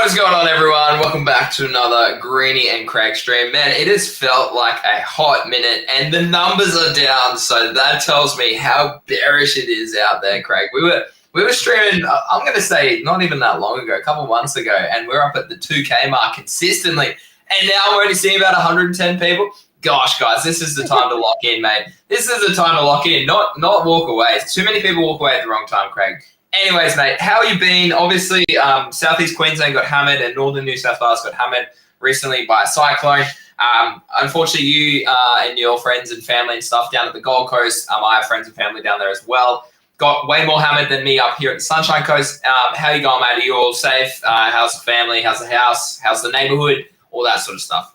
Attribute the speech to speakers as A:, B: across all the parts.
A: What is going on, everyone? Welcome back to another Greeny and Craig stream. Man, it has felt like a hot minute, and the numbers are down, so that tells me how bearish it is out there, Craig. We were streaming, I'm going to say, not even that long ago, a couple months ago, and we're up at the 2K mark consistently, and now we're only seeing about 110 people. Gosh, guys, this is the time to lock in, mate. This is the time to lock in, not walk away. Too many people walk away at the wrong time, Craig. Anyways, mate, how you been? Obviously, Southeast Queensland got hammered and Northern New South Wales got hammered recently by a cyclone. Unfortunately, you and your friends and family and stuff down at the Gold Coast, I have friends and family down there as well, got way more hammered than me up here at the Sunshine Coast. How you going, mate? Are you all safe? How's the family? How's the house? How's the neighbourhood? All that sort of stuff.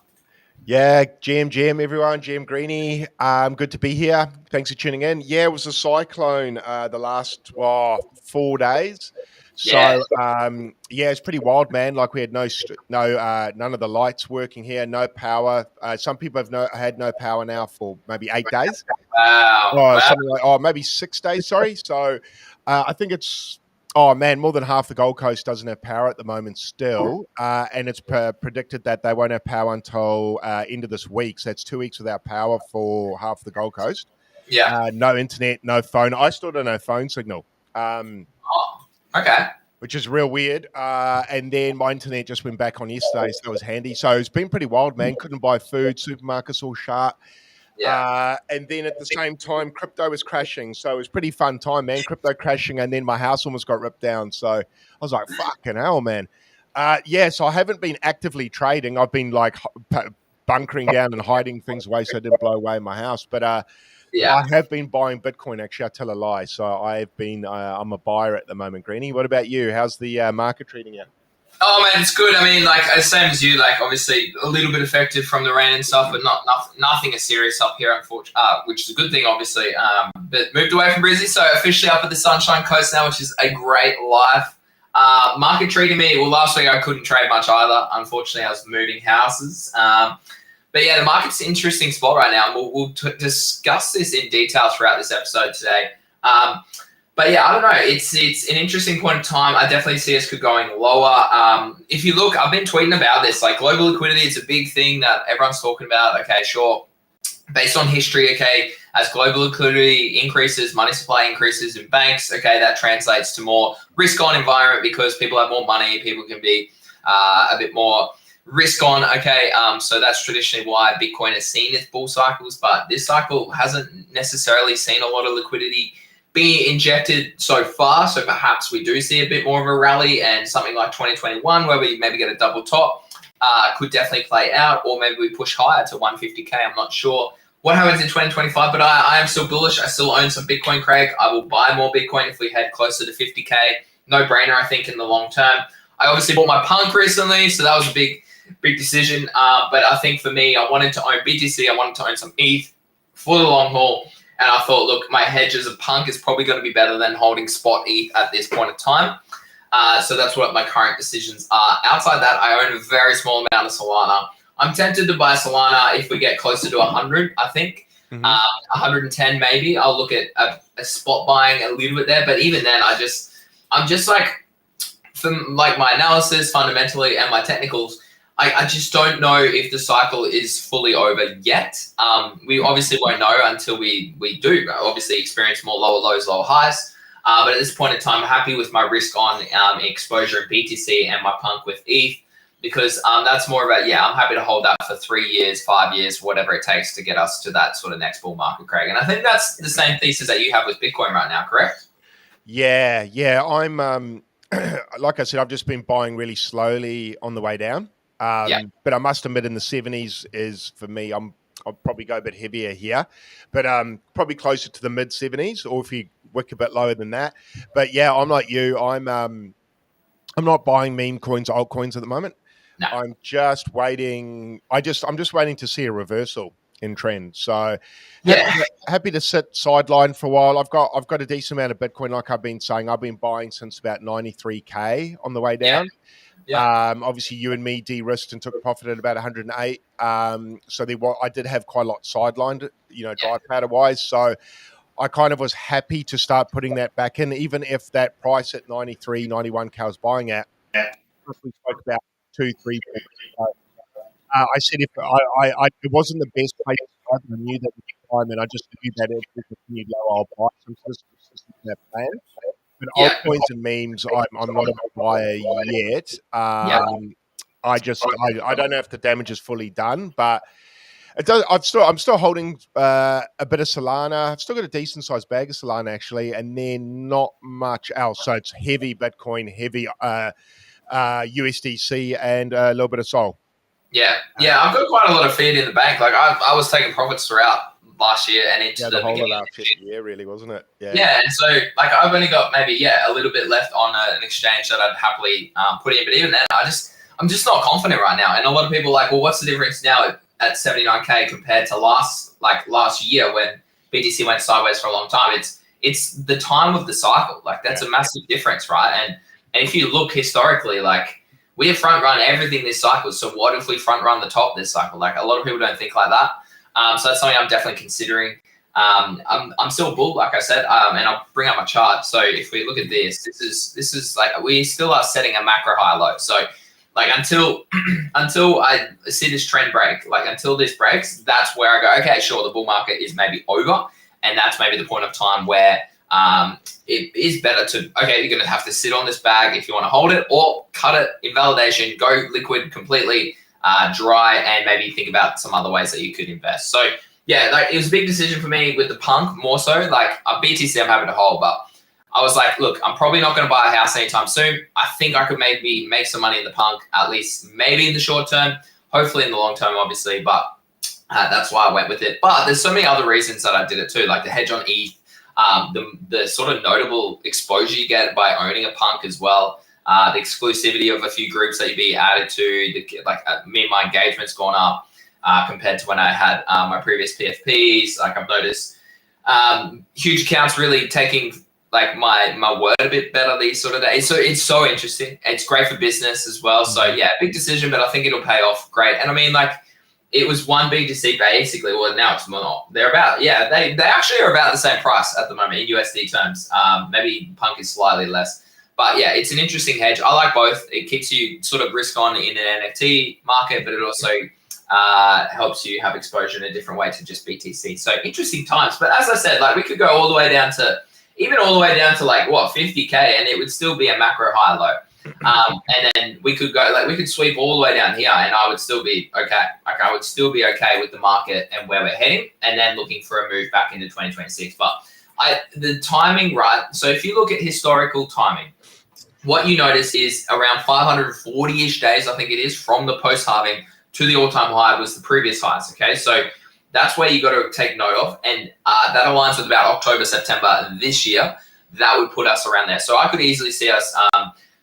B: Yeah, GM, everyone, GM Greeny. Good to be here. Thanks for tuning in. Yeah, it was a cyclone the last 4 days. So, it's pretty wild, man. Like we had none of the lights working here, no power. Some people have had no power now for maybe 8 days.
A: Wow.
B: Something like, maybe 6 days, sorry. So I think it's, more than half the Gold Coast doesn't have power at the moment still. And it's predicted that they won't have power until end of this week. So that's 2 weeks without power for half the Gold Coast.
A: Yeah.
B: No internet, no phone. I still don't have phone signal.
A: Okay.
B: Which is real weird. And then my internet just went back on yesterday, so it was handy. So it's been pretty wild, man. Couldn't buy food. Supermarkets all shut.
A: Yeah.
B: And then at the same time, crypto was crashing. So it was a pretty fun time, man. Crypto crashing, and then my house almost got ripped down. So I was like, fucking hell, man. So I haven't been actively trading. I've been like bunkering down and hiding things away so I didn't blow away my house. But I have been buying Bitcoin, actually. I tell a lie. So I've been, I'm a buyer at the moment, Greeny. What about you? How's the market treating you?
A: Oh, man, it's good. I mean, like, same as you, like, obviously a little bit affected from the rain and stuff, but nothing is serious up here, unfortunately, which is a good thing, obviously. But moved away from Brizzy, so officially up at the Sunshine Coast now, which is a great life. Market treating me, well, last week I couldn't trade much either. Unfortunately, I was moving houses. But yeah, the market's an interesting spot right now. We'll discuss this in detail throughout this episode today. But yeah, I don't know. It's an interesting point of time. I definitely see us going lower. If you look, I've been tweeting about this. Like global liquidity is a big thing that everyone's talking about. Okay, sure. Based on history, okay, as global liquidity increases, money supply increases in banks, okay, that translates to more risk-on environment because people have more money. People can be a bit more risk-on, okay. So that's traditionally why Bitcoin has seen its bull cycles, but this cycle hasn't necessarily seen a lot of liquidity be injected so far, so perhaps we do see a bit more of a rally, and something like 2021 where we maybe get a double top could definitely play out, or maybe we push higher to 150k. I'm not sure what happens in 2025, but I am still bullish. I still own some Bitcoin, Craig. I will buy more Bitcoin if we head closer to 50k. No brainer, I think, in the long term. I obviously bought my Punk recently, so that was a big decision, but I think for me, I wanted to own BTC, I wanted to own some ETH for the long haul. And I thought, look, my hedge as a Punk is probably going to be better than holding spot ETH at this point in time. So that's what my current decisions are. Outside that, I own a very small amount of Solana. I'm tempted to buy Solana if we get closer to 100, I think. 110 maybe. I'll look at a spot buying a little bit there. But even then, I'm just like, from like my analysis fundamentally and my technicals, I just don't know if the cycle is fully over yet. We obviously won't know until we do obviously experience more lower lows, lower highs. But at this point in time, I'm happy with my risk on exposure in BTC and my Punk with ETH because that's more about, I'm happy to hold that for 3 years, 5 years, whatever it takes to get us to that sort of next bull market, Craig. And I think that's the same thesis that you have with Bitcoin right now, correct?
B: Yeah. I'm, like I said, I've just been buying really slowly on the way down. But I must admit in the 70s is for me, I'll probably go a bit heavier here, but probably closer to the mid 70s, or if you wick a bit lower than that. But yeah, I'm like you. I'm not buying meme coins, altcoins at the moment.
A: No.
B: I'm just waiting. I'm just waiting to see a reversal in trend. So happy to sit sideline for a while. I've got a decent amount of Bitcoin, like I've been saying. I've been buying since about 93k on the way down. Obviously, you and me de-risked and took profit at about 108. So I did have quite a lot sidelined, dry powder wise. So I kind of was happy to start putting that back in, even if that price at 93, 91k I was buying at stuff we spoke about 2, 3 weeks ago. I said if it wasn't the best place to buy, but I knew that would be time, and I just knew that if we continued low, I'll buy some sort of consistent in that plan. But
A: Yeah.
B: altcoins and memes, I'm not a buyer yet.
A: Yeah.
B: I don't know if the damage is fully done, but it does. I'm still holding a bit of Solana. I've still got a decent sized bag of Solana actually, and then not much else. So it's heavy Bitcoin, heavy USDC, and a little bit of Sol.
A: Yeah, I've got quite a lot of feed in the bank. Like I was taking profits throughout last year and into the
B: whole of
A: beginning of
B: last year, really, wasn't it?
A: Yeah, and so like I've only got maybe a little bit left on an exchange that I'd happily put in, but even then, I'm just not confident right now. And a lot of people are like, well, what's the difference now at 79K compared to last year when BTC went sideways for a long time? It's the time of the cycle. Like that's a massive difference, right? And if you look historically, like we have front run everything this cycle. So what if we front run the top this cycle? Like a lot of people don't think like that. So that's something I'm definitely considering. I'm still bull, like I said, and I'll bring up my chart. So if we look at this is like we still are setting a macro high low. So like until I see this trend break, like until this breaks, that's where I go, okay, sure, the bull market is maybe over, and that's maybe the point of time where it is better to, okay, you're going to have to sit on this bag if you want to hold it, or cut it, invalidation, go liquid completely, dry, and maybe think about some other ways that you could invest. So yeah, like it was a big decision for me with the punk more so. Like a BTC I'm happy to hold, but I was like, look, I'm probably not going to buy a house anytime soon. I think I could maybe make some money in the punk, at least maybe in the short term, hopefully in the long term, obviously, but that's why I went with it. But there's so many other reasons that I did it too, like the hedge on ETH, the sort of notable exposure you get by owning a punk as well, the exclusivity of a few groups that you'd be added to, me and my engagement's gone up compared to when I had my previous PFPs. Like I've noticed huge accounts really taking like my word a bit better these sort of days. So it's so interesting. It's great for business as well. So yeah, big decision, but I think it'll pay off great. And I mean, like it was one BTC basically. Well, now it's more. They're about, they actually are about the same price at the moment in USD terms. Maybe punk is slightly less. But yeah, it's an interesting hedge. I like both. It keeps you sort of risk on in an NFT market, but it also helps you have exposure in a different way to just BTC. So interesting times. But as I said, like we could go all the way down to like what 50K, and it would still be a macro high low. And then we could go we could sweep all the way down here, and I would still be okay. Like I would still be okay with the market and where we're heading, and then looking for a move back into 2026. But the timing, right? So if you look at historical timing, what you notice is around 540-ish days, I think it is, from the post-halving to the all-time high was the previous highs, okay? So that's where you got to take note of, and that aligns with about October, September this year. That would put us around there. So I could easily see us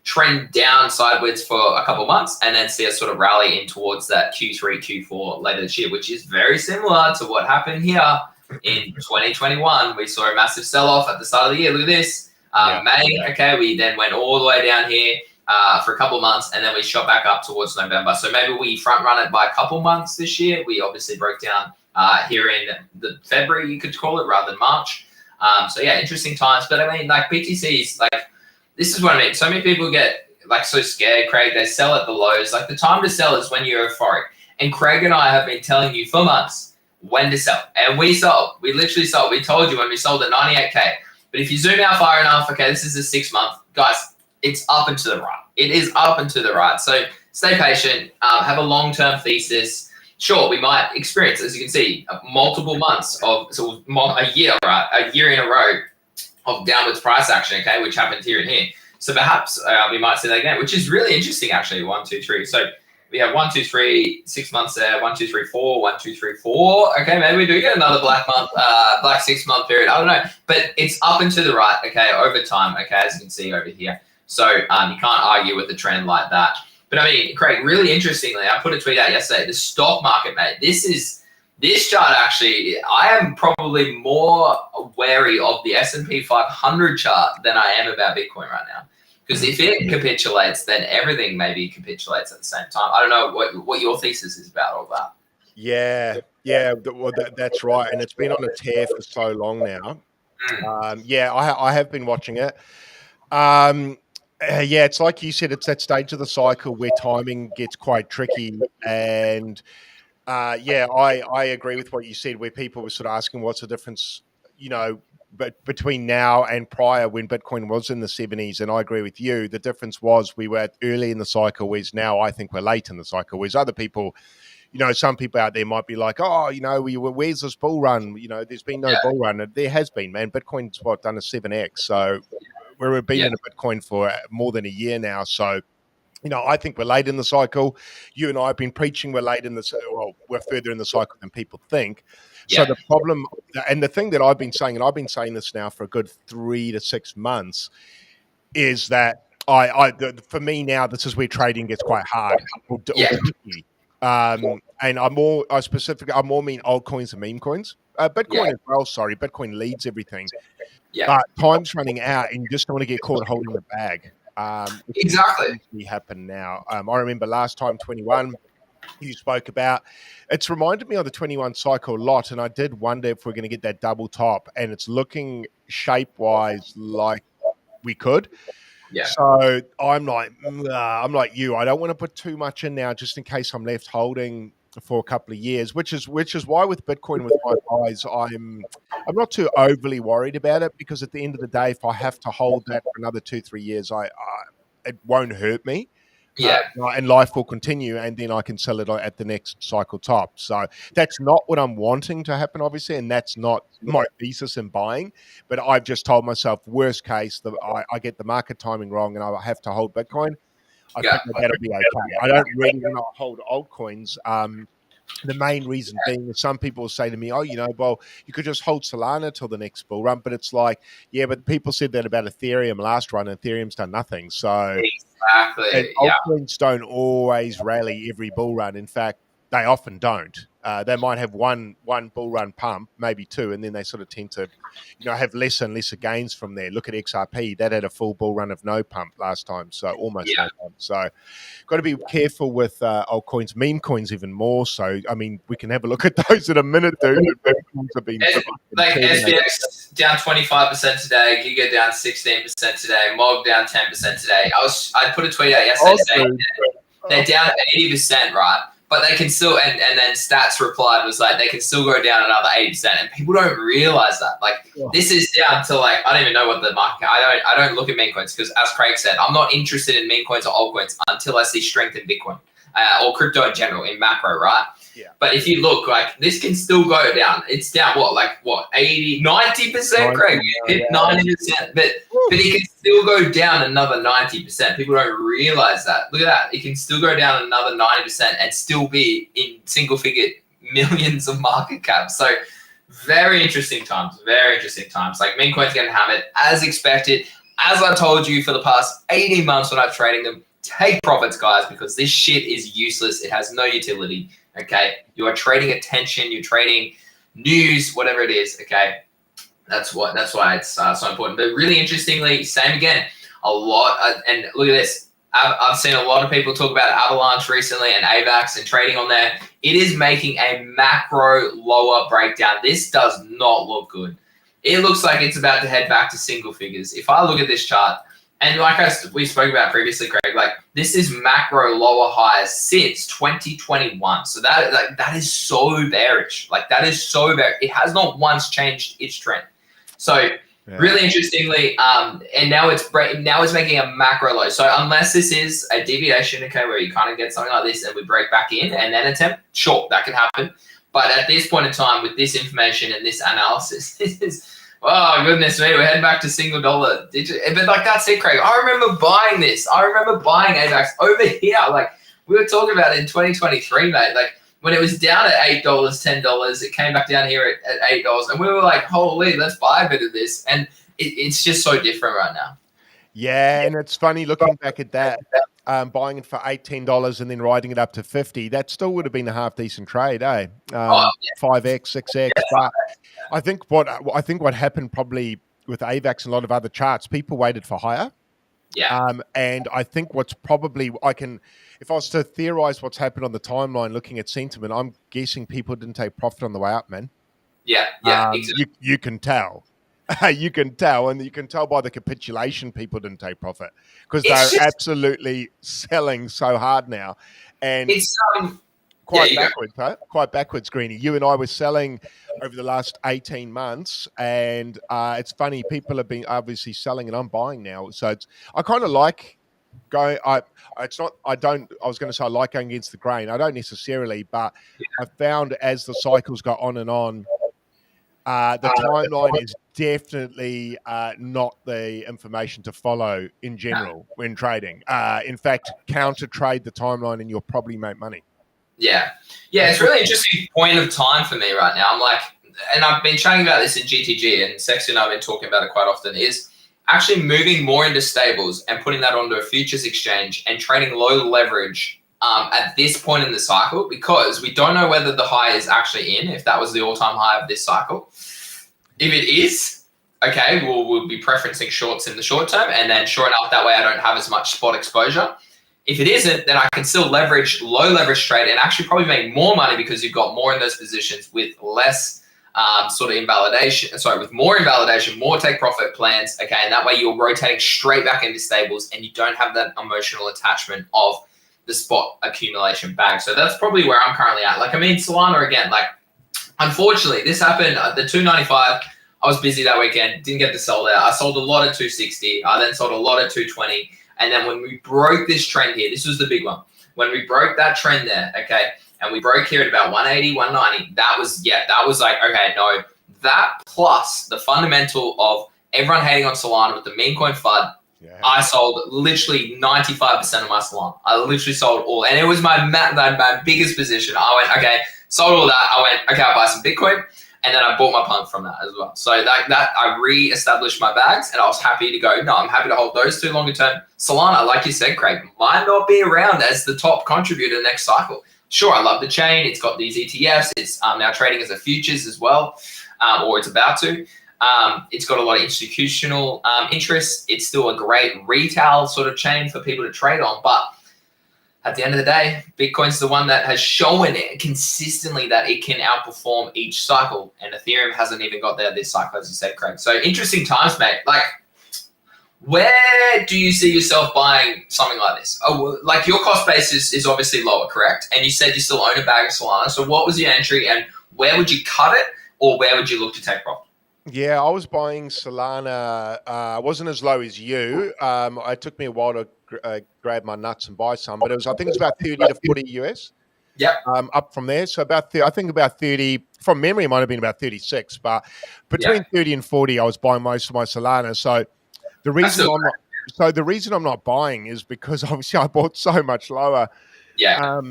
A: trend down sideways for a couple of months, and then see us sort of rally in towards that Q3, Q4 later this year, which is very similar to what happened here in 2021. We saw a massive sell-off at the start of the year. Look at this. May, okay, we then went all the way down here for a couple of months, and then we shot back up towards November. So maybe we front run it by a couple months this year. We obviously broke down here in the February, you could call it, rather than March. So yeah, interesting times. But I mean, like BTCs, like this is what I mean. So many people get like so scared, Craig. They sell at the lows. Like the time to sell is when you're euphoric. And Craig and I have been telling you for months when to sell, and we sold. We literally sold. We told you when we sold at 98K. But if you zoom out far enough, okay, this is a 6 month, guys, it's up and to the right. It is up and to the right. So stay patient, have a long-term thesis. Sure, we might experience, as you can see, multiple months of, so a year, right? A year in a row of downwards price action, okay, which happened here and here. So perhaps we might see that again, which is really interesting, actually. 1, 2, 3. So we have 1, 2, 3, 6 months there. 1, 2, 3, 4. 1, 2, 3, 4. Okay, maybe we do get another black 6 month period. I don't know, but it's up and to the right. Okay, over time. Okay, as you can see over here. So you can't argue with a trend like that. But I mean, Craig, really interestingly, I put a tweet out yesterday. The stock market, mate. This chart actually. I am probably more wary of the S&P 500 chart than I am about Bitcoin right now. Because if it capitulates, then everything maybe capitulates at the same time. I don't know what your thesis is about all that.
B: Yeah, well, that's right. And it's been on a tear for so long now. I have been watching it. Yeah, it's like you said, it's that stage of the cycle where timing gets quite tricky. And I agree with what you said, where people were sort of asking what's the difference, but between now and prior when Bitcoin was in the 70s. And I agree with you. The difference was we were early in the cycle, whereas now I think we're late in the cycle, whereas other people, some people out there might be like, oh, where's this bull run? There's been no bull run. There has been, man. Bitcoin's done a 7x. So we've been in a Bitcoin for more than a year now. So, I think we're late in the cycle. You and I have been preaching we're late in we're further in the cycle than people think. So the problem, and the thing that I've been saying, and I've been saying this now for a good 3 to 6 months, is that for me now, this is where trading gets quite hard or tricky. And I'm more mean altcoins and meme coins. Bitcoin as well. Sorry, Bitcoin leads everything. But time's running out, and you just don't want to get caught holding the bag.
A: Exactly.
B: Happen now. I remember last time 21 you spoke about. It's reminded me of the 21 cycle a lot, and I did wonder if we're going to get that double top, and it's looking shape wise like we could.
A: Yeah.
B: So I'm like you. I don't want to put too much in now, just in case I'm left holding for a couple of years. Which is why with Bitcoin, with my buys, I'm not too overly worried about it, because at the end of the day, if I have to hold that for another 2-3 years, it won't hurt me. And life will continue, and then I can sell it at the next cycle top. So that's not what I'm wanting to happen, obviously, and that's not my thesis in buying. But I've just told myself, worst case, I get the market timing wrong, and I have to hold Bitcoin. I think that'll be okay. I don't really want to hold altcoins. The main reason being is some people will say to me, oh, well, you could just hold Solana till the next bull run. But it's like, yeah, but people said that about Ethereum last run, and Ethereum's done nothing. So
A: exactly,
B: altcoins don't always rally every bull run. In fact, they often don't. They might have one bull run pump, maybe two, and then they sort of tend to, have lesser and lesser gains from there. Look at XRP; that had a full bull run of no pump last time, so almost no pump. So, got to be careful with altcoins, meme coins, even more. So, I mean, we can have a look at those in a minute, dude. Meme coins have been
A: like SPX down 25% today, Giga down 16% today, Mob down 10% today. I put a tweet out yesterday saying they're down 80%, right? But they can still, and then Stats replied was like, they can still go down another 80%, and people don't realize that. Like, this is down to I don't even know what the market. I don't look at meme coins, because, as Craig said, I'm not interested in meme coins or altcoins until I see strength in Bitcoin or crypto in general, in macro, right? Yeah. But if you look, this can still go down. It's down 80, 90%, Craig? Hit 90%, but it can still go down another 90%. People don't realize that. Look at that. It can still go down another 90% and still be in single-figure millions of market cap. So very interesting times. Very interesting times. Meme coins getting hammered as expected. As I told you for the past 18 months when I've trading them, take profits, guys, because this shit is useless. It has no utility. Okay, you are trading attention. You're trading news, whatever it is. Okay, that's why it's so important. But really interestingly, same again. A lot, and look at this. I've seen a lot of people talk about Avalanche recently and AVAX and trading on there. It is making a macro lower breakdown. This does not look good. It looks like it's about to head back to single figures. If I look at this chart, and we spoke about previously, Craig, this is macro lower highs since 2021. So that is so bearish. That is so bearish. It has not once changed its trend. So really interestingly, and now it's making a macro low. So unless this is a deviation, okay, where you kind of get something like this and we break back in and then attempt, sure, that can happen. But at this point in time, with this information and this analysis, this is, oh, goodness me, we're heading back to single dollar. But that's it, Craig. I remember buying this. I remember buying AVAX over here. We were talking about it in 2023, mate. When it was down at $8, $10, it came back down here at $8. And we were like, holy, let's buy a bit of this. And it's just so different right now.
B: Yeah, and it's funny looking back at that, buying it for $18 and then riding it up to 50. That still would have been a half decent trade, eh? 5x, 6x. But I think what happened probably with AVAX and a lot of other charts, people waited for higher.
A: Yeah.
B: And I think what's probably if I was to theorize what's happened on the timeline, looking at sentiment, I'm guessing people didn't take profit on the way up, man.
A: Yeah. Exactly.
B: You can tell. you can tell, and you can tell by the capitulation people didn't take profit because they're
A: It's just,
B: absolutely selling so hard now, and
A: it's yeah,
B: quite
A: you go.
B: backwards, huh? Quite backwards, Greeny. You and I were selling over the last 18 months, and it's funny. People have been obviously selling, and I'm buying now. So I kind of like going. It's not. I don't. I was going to say I like going against the grain. I don't necessarily, but I found as the cycles go on and on, the timeline is definitely not the information to follow in general when trading. In fact, counter trade the timeline, and you'll probably make money.
A: Yeah. Yeah, it's really interesting point of time for me right now. I'm like, and I've been chatting about this in GTG, and Sexy and I've been talking about it quite often, is actually moving more into stables and putting that onto a futures exchange and trading low leverage at this point in the cycle, because we don't know whether the high is actually in, if that was the all-time high of this cycle. If it is, okay, we'll be preferencing shorts in the short term, and then sure enough, that way I don't have as much spot exposure. If it isn't, then I can still leverage low leverage trade and actually probably make more money because you've got more in those positions with less sort of invalidation. Sorry, with more invalidation, more take profit plans. Okay, and that way you're rotating straight back into stables and you don't have that emotional attachment of the spot accumulation bag. So that's probably where I'm currently at. Like, I mean, Solana again, like, unfortunately, this happened at the 295. I was busy that weekend, didn't get to sell there. I sold a lot at 260. I then sold a lot at 220. And then when we broke this trend here, this was the big one. When we broke that trend there, okay, and we broke here at about 180, 190, that was like, okay, no, that plus the fundamental of everyone hating on Solana with the meme coin FUD, I sold literally 95% of my Solana. I literally sold all, and it was my biggest position. I went, okay, sold all that. I went, okay, I'll buy some Bitcoin. And then I bought my punt from that as well. So that I re-established my bags, and I was happy to go, no, I'm happy to hold those two longer term. Solana, like you said, Craig, might not be around as the top contributor next cycle. Sure, I love the chain. It's got these ETFs. It's now trading as a futures as well, or it's about to. It's got a lot of institutional interest. It's still a great retail sort of chain for people to trade on. But at the end of the day, Bitcoin's the one that has shown it consistently that it can outperform each cycle. And Ethereum hasn't even got there this cycle, as you said, Craig. So interesting times, mate. Like, where do you see yourself buying something like this? Oh, like, your cost base is obviously lower, correct? And you said you still own a bag of Solana. So what was your entry, and where would you cut it, or where would you look to take profit?
B: Yeah, I was buying Solana. I wasn't as low as you. It took me a while to grab my nuts and buy some, but I think it's about 30 to 40 US.
A: Yeah.
B: Up from there. So I think about 30, from memory, it might have been about 36, but between 30 and 40, I was buying most of my Solana. So the reason I'm not buying is because obviously I bought so much lower.
A: Yeah.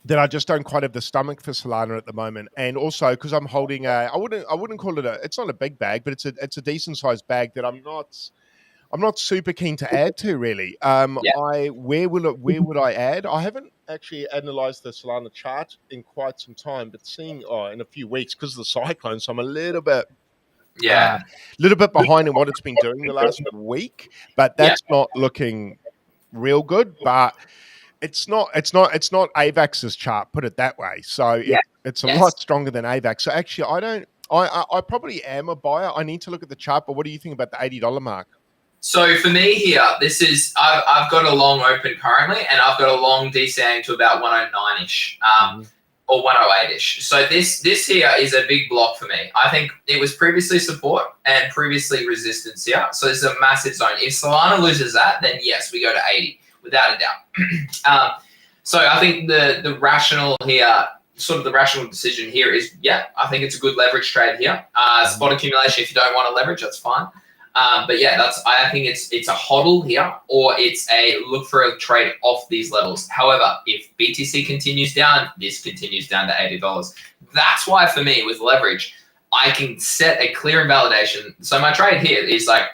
B: That I just don't quite have the stomach for Solana at the moment, and also because I'm holding I wouldn't call it it's not a big bag, but it's a decent sized bag that I'm not super keen to add to really. Where would I add? I haven't actually analyzed the Solana chart in quite some time, but seeing in a few weeks because of the cyclone, so I'm a little bit behind in what it's been doing the last week, but that's not looking real good. But it's not AVAX's chart, put it that way. So it's a lot stronger than AVAX. So actually, I probably am a buyer. I need to look at the chart, but what do you think about the $80 mark?
A: So for me here, this is, I've got a long open currently, and I've got a long DCAing to about 109-ish or 108-ish. So this here is a big block for me. I think it was previously support and previously resistance here. So this is a massive zone. If Solana loses that, then yes, we go to 80. Without a doubt. So I think the rational here, sort of the rational decision here is, I think it's a good leverage trade here. Spot accumulation, if you don't want to leverage, that's fine. But I think it's a hodl here, or it's a look for a trade off these levels. However, if BTC continues down, this continues down to $80. That's why for me with leverage, I can set a clear invalidation. So my trade here is like,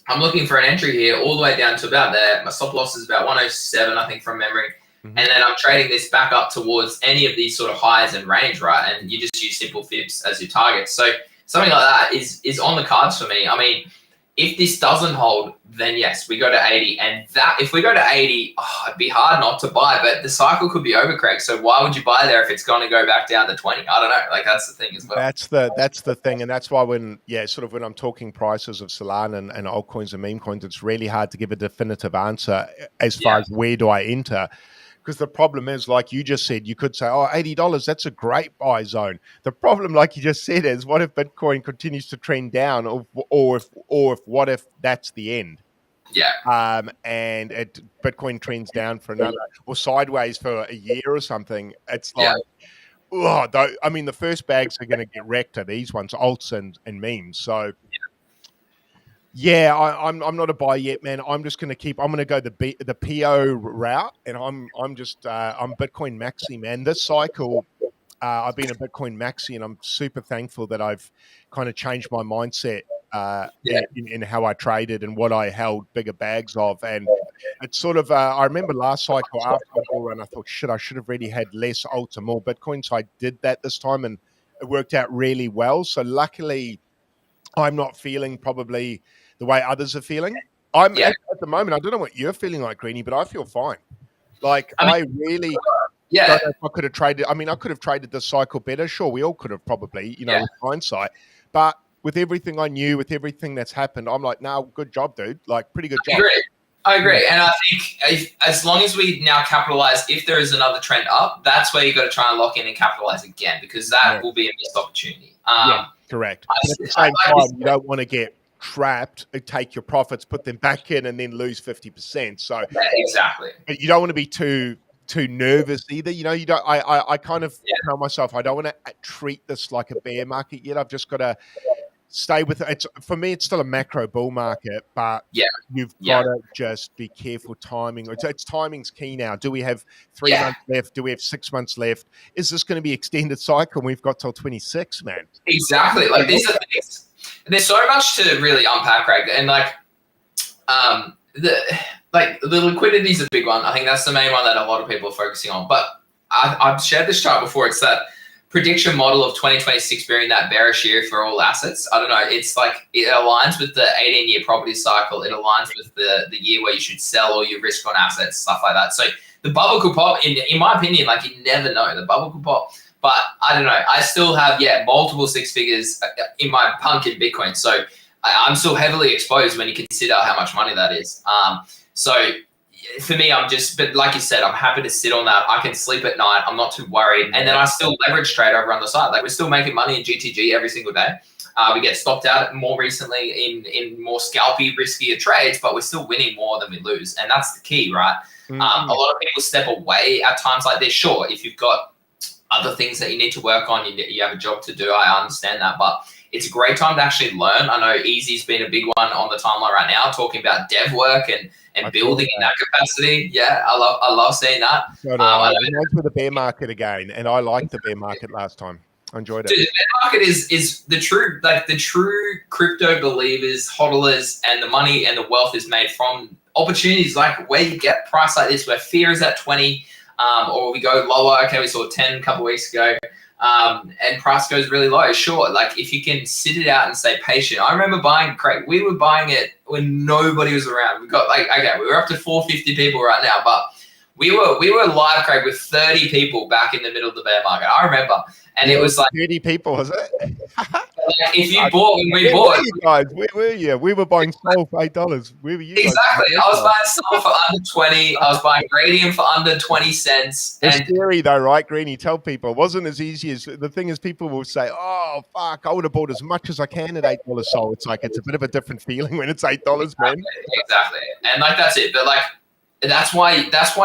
A: I'm looking for an entry here all the way down to about there. My stop loss is about 107, I think, from memory. And then I'm trading this back up towards any of these sort of highs in range, right? And you just use simple fibs as your target. So something like that is on the cards for me. I mean, if this doesn't hold, then yes, we go to 80. And that if we go to 80, it'd be hard not to buy, but the cycle could be over, Craig. So why would you buy there if it's going to go back down to 20? I don't know. Like, that's the thing as well.
B: That's the thing. And that's why when I'm talking prices of Solana and altcoins and meme coins, it's really hard to give a definitive answer as far as where do I enter. Because the problem is, like you just said, you could say, $80, that's a great buy zone. The problem, like you just said, is what if Bitcoin continues to trend down, or if that's the end?
A: Yeah.
B: And Bitcoin trends down for another, or sideways for a year or something. It's like, the first bags are going to get wrecked are these ones, alts and memes. So. Yeah, I'm not a buy yet, man. I'm just going to I'm going to go the PO route, and I'm Bitcoin maxi, man. This cycle, I've been a Bitcoin maxi, and I'm super thankful that I've kind of changed my mindset in how I traded and what I held bigger bags of. And it's sort of, I remember last cycle after the bull run, I thought, I should have really had less alts and more Bitcoin. So I did that this time, and it worked out really well. So luckily, I'm not feeling probably the way others are feeling. At the moment, I don't know what you're feeling like, Greeny, but I feel fine. Like, I really don't know if I could have traded. I mean, I could have traded this cycle better. Sure, we all could have probably, with hindsight. But with everything I knew, with everything that's happened, I'm like, good job, dude. Like, pretty good job.
A: I agree. And I think as long as we now capitalize, if there is another trend up, that's where you got to try and lock in and capitalize again, because that will be a missed opportunity.
B: Correct. But at the same time, you don't want to get trapped, take your profits, put them back in, and then lose 50%. So
A: exactly.
B: But you don't want to be too nervous either. You don't. I kind of tell myself I don't want to treat this like a bear market yet. I've just got to stay with it. For me, it's still a macro bull market, but you've got to just be careful timing. It's timing's key now. Do we have 3 months left? Do we have 6 months left? Is this going to be extended cycle? We've got till 26, man.
A: Exactly. Like, these are things. There's so much to really unpack, Craig, and the liquidity is a big one. I think that's the main one that a lot of people are focusing on. But I've shared this chart before. It's that prediction model of 2026 being that bearish year for all assets. I don't know. It's like it aligns with the 18-year property cycle. It aligns with the year where you should sell all your risk on assets, stuff like that. So the bubble could pop. In my opinion, like, you never know. The bubble could pop. But I don't know. I still have, multiple six figures in my punk in Bitcoin. So I'm still heavily exposed when you consider how much money that is. So for me, but like you said, I'm happy to sit on that. I can sleep at night. I'm not too worried. And then I still leverage trade over on the side. Like, we're still making money in GTG every single day. We get stopped out more recently in more scalpy, riskier trades, but we're still winning more than we lose. And that's the key, right? A lot of people step away at times like this. Sure, if you've got other things that you need to work on, you have a job to do, I understand that, but it's a great time to actually learn. I know Easy's been a big one on the timeline right now, talking about dev work and building in that capacity. Yeah, I love seeing that.
B: I went with the bear market again, and I liked the bear market last time. I enjoyed it.
A: Dude, the bear market is the true crypto believers, hodlers, and the money and the wealth is made from opportunities like where you get price like this, where fear is at 20, or we go lower. Okay, we saw 10 a couple of weeks ago. And price goes really low. Sure, like, if you can sit it out and stay patient. I remember buying, Craig, we were buying it when nobody was around. We got we were up to 450 people right now, but we were live, Craig, with 30 people back in the middle of the bear market. I remember. And it was like
B: 30 people, was it?
A: If you bought when we bought,
B: where were you guys? Where were you? We were buying Sol for $8. Where were you?
A: Exactly. I was buying Sol for under 20. I was buying Radium for under 20 cents.
B: It's scary though, right, Greeny? Tell people it wasn't as easy as the thing is. People will say, "Oh fuck, I would have bought as much as I can at $8 Sol." It's like it's a bit of a different feeling when it's $8, man.
A: Exactly, and like that's it. But like that's why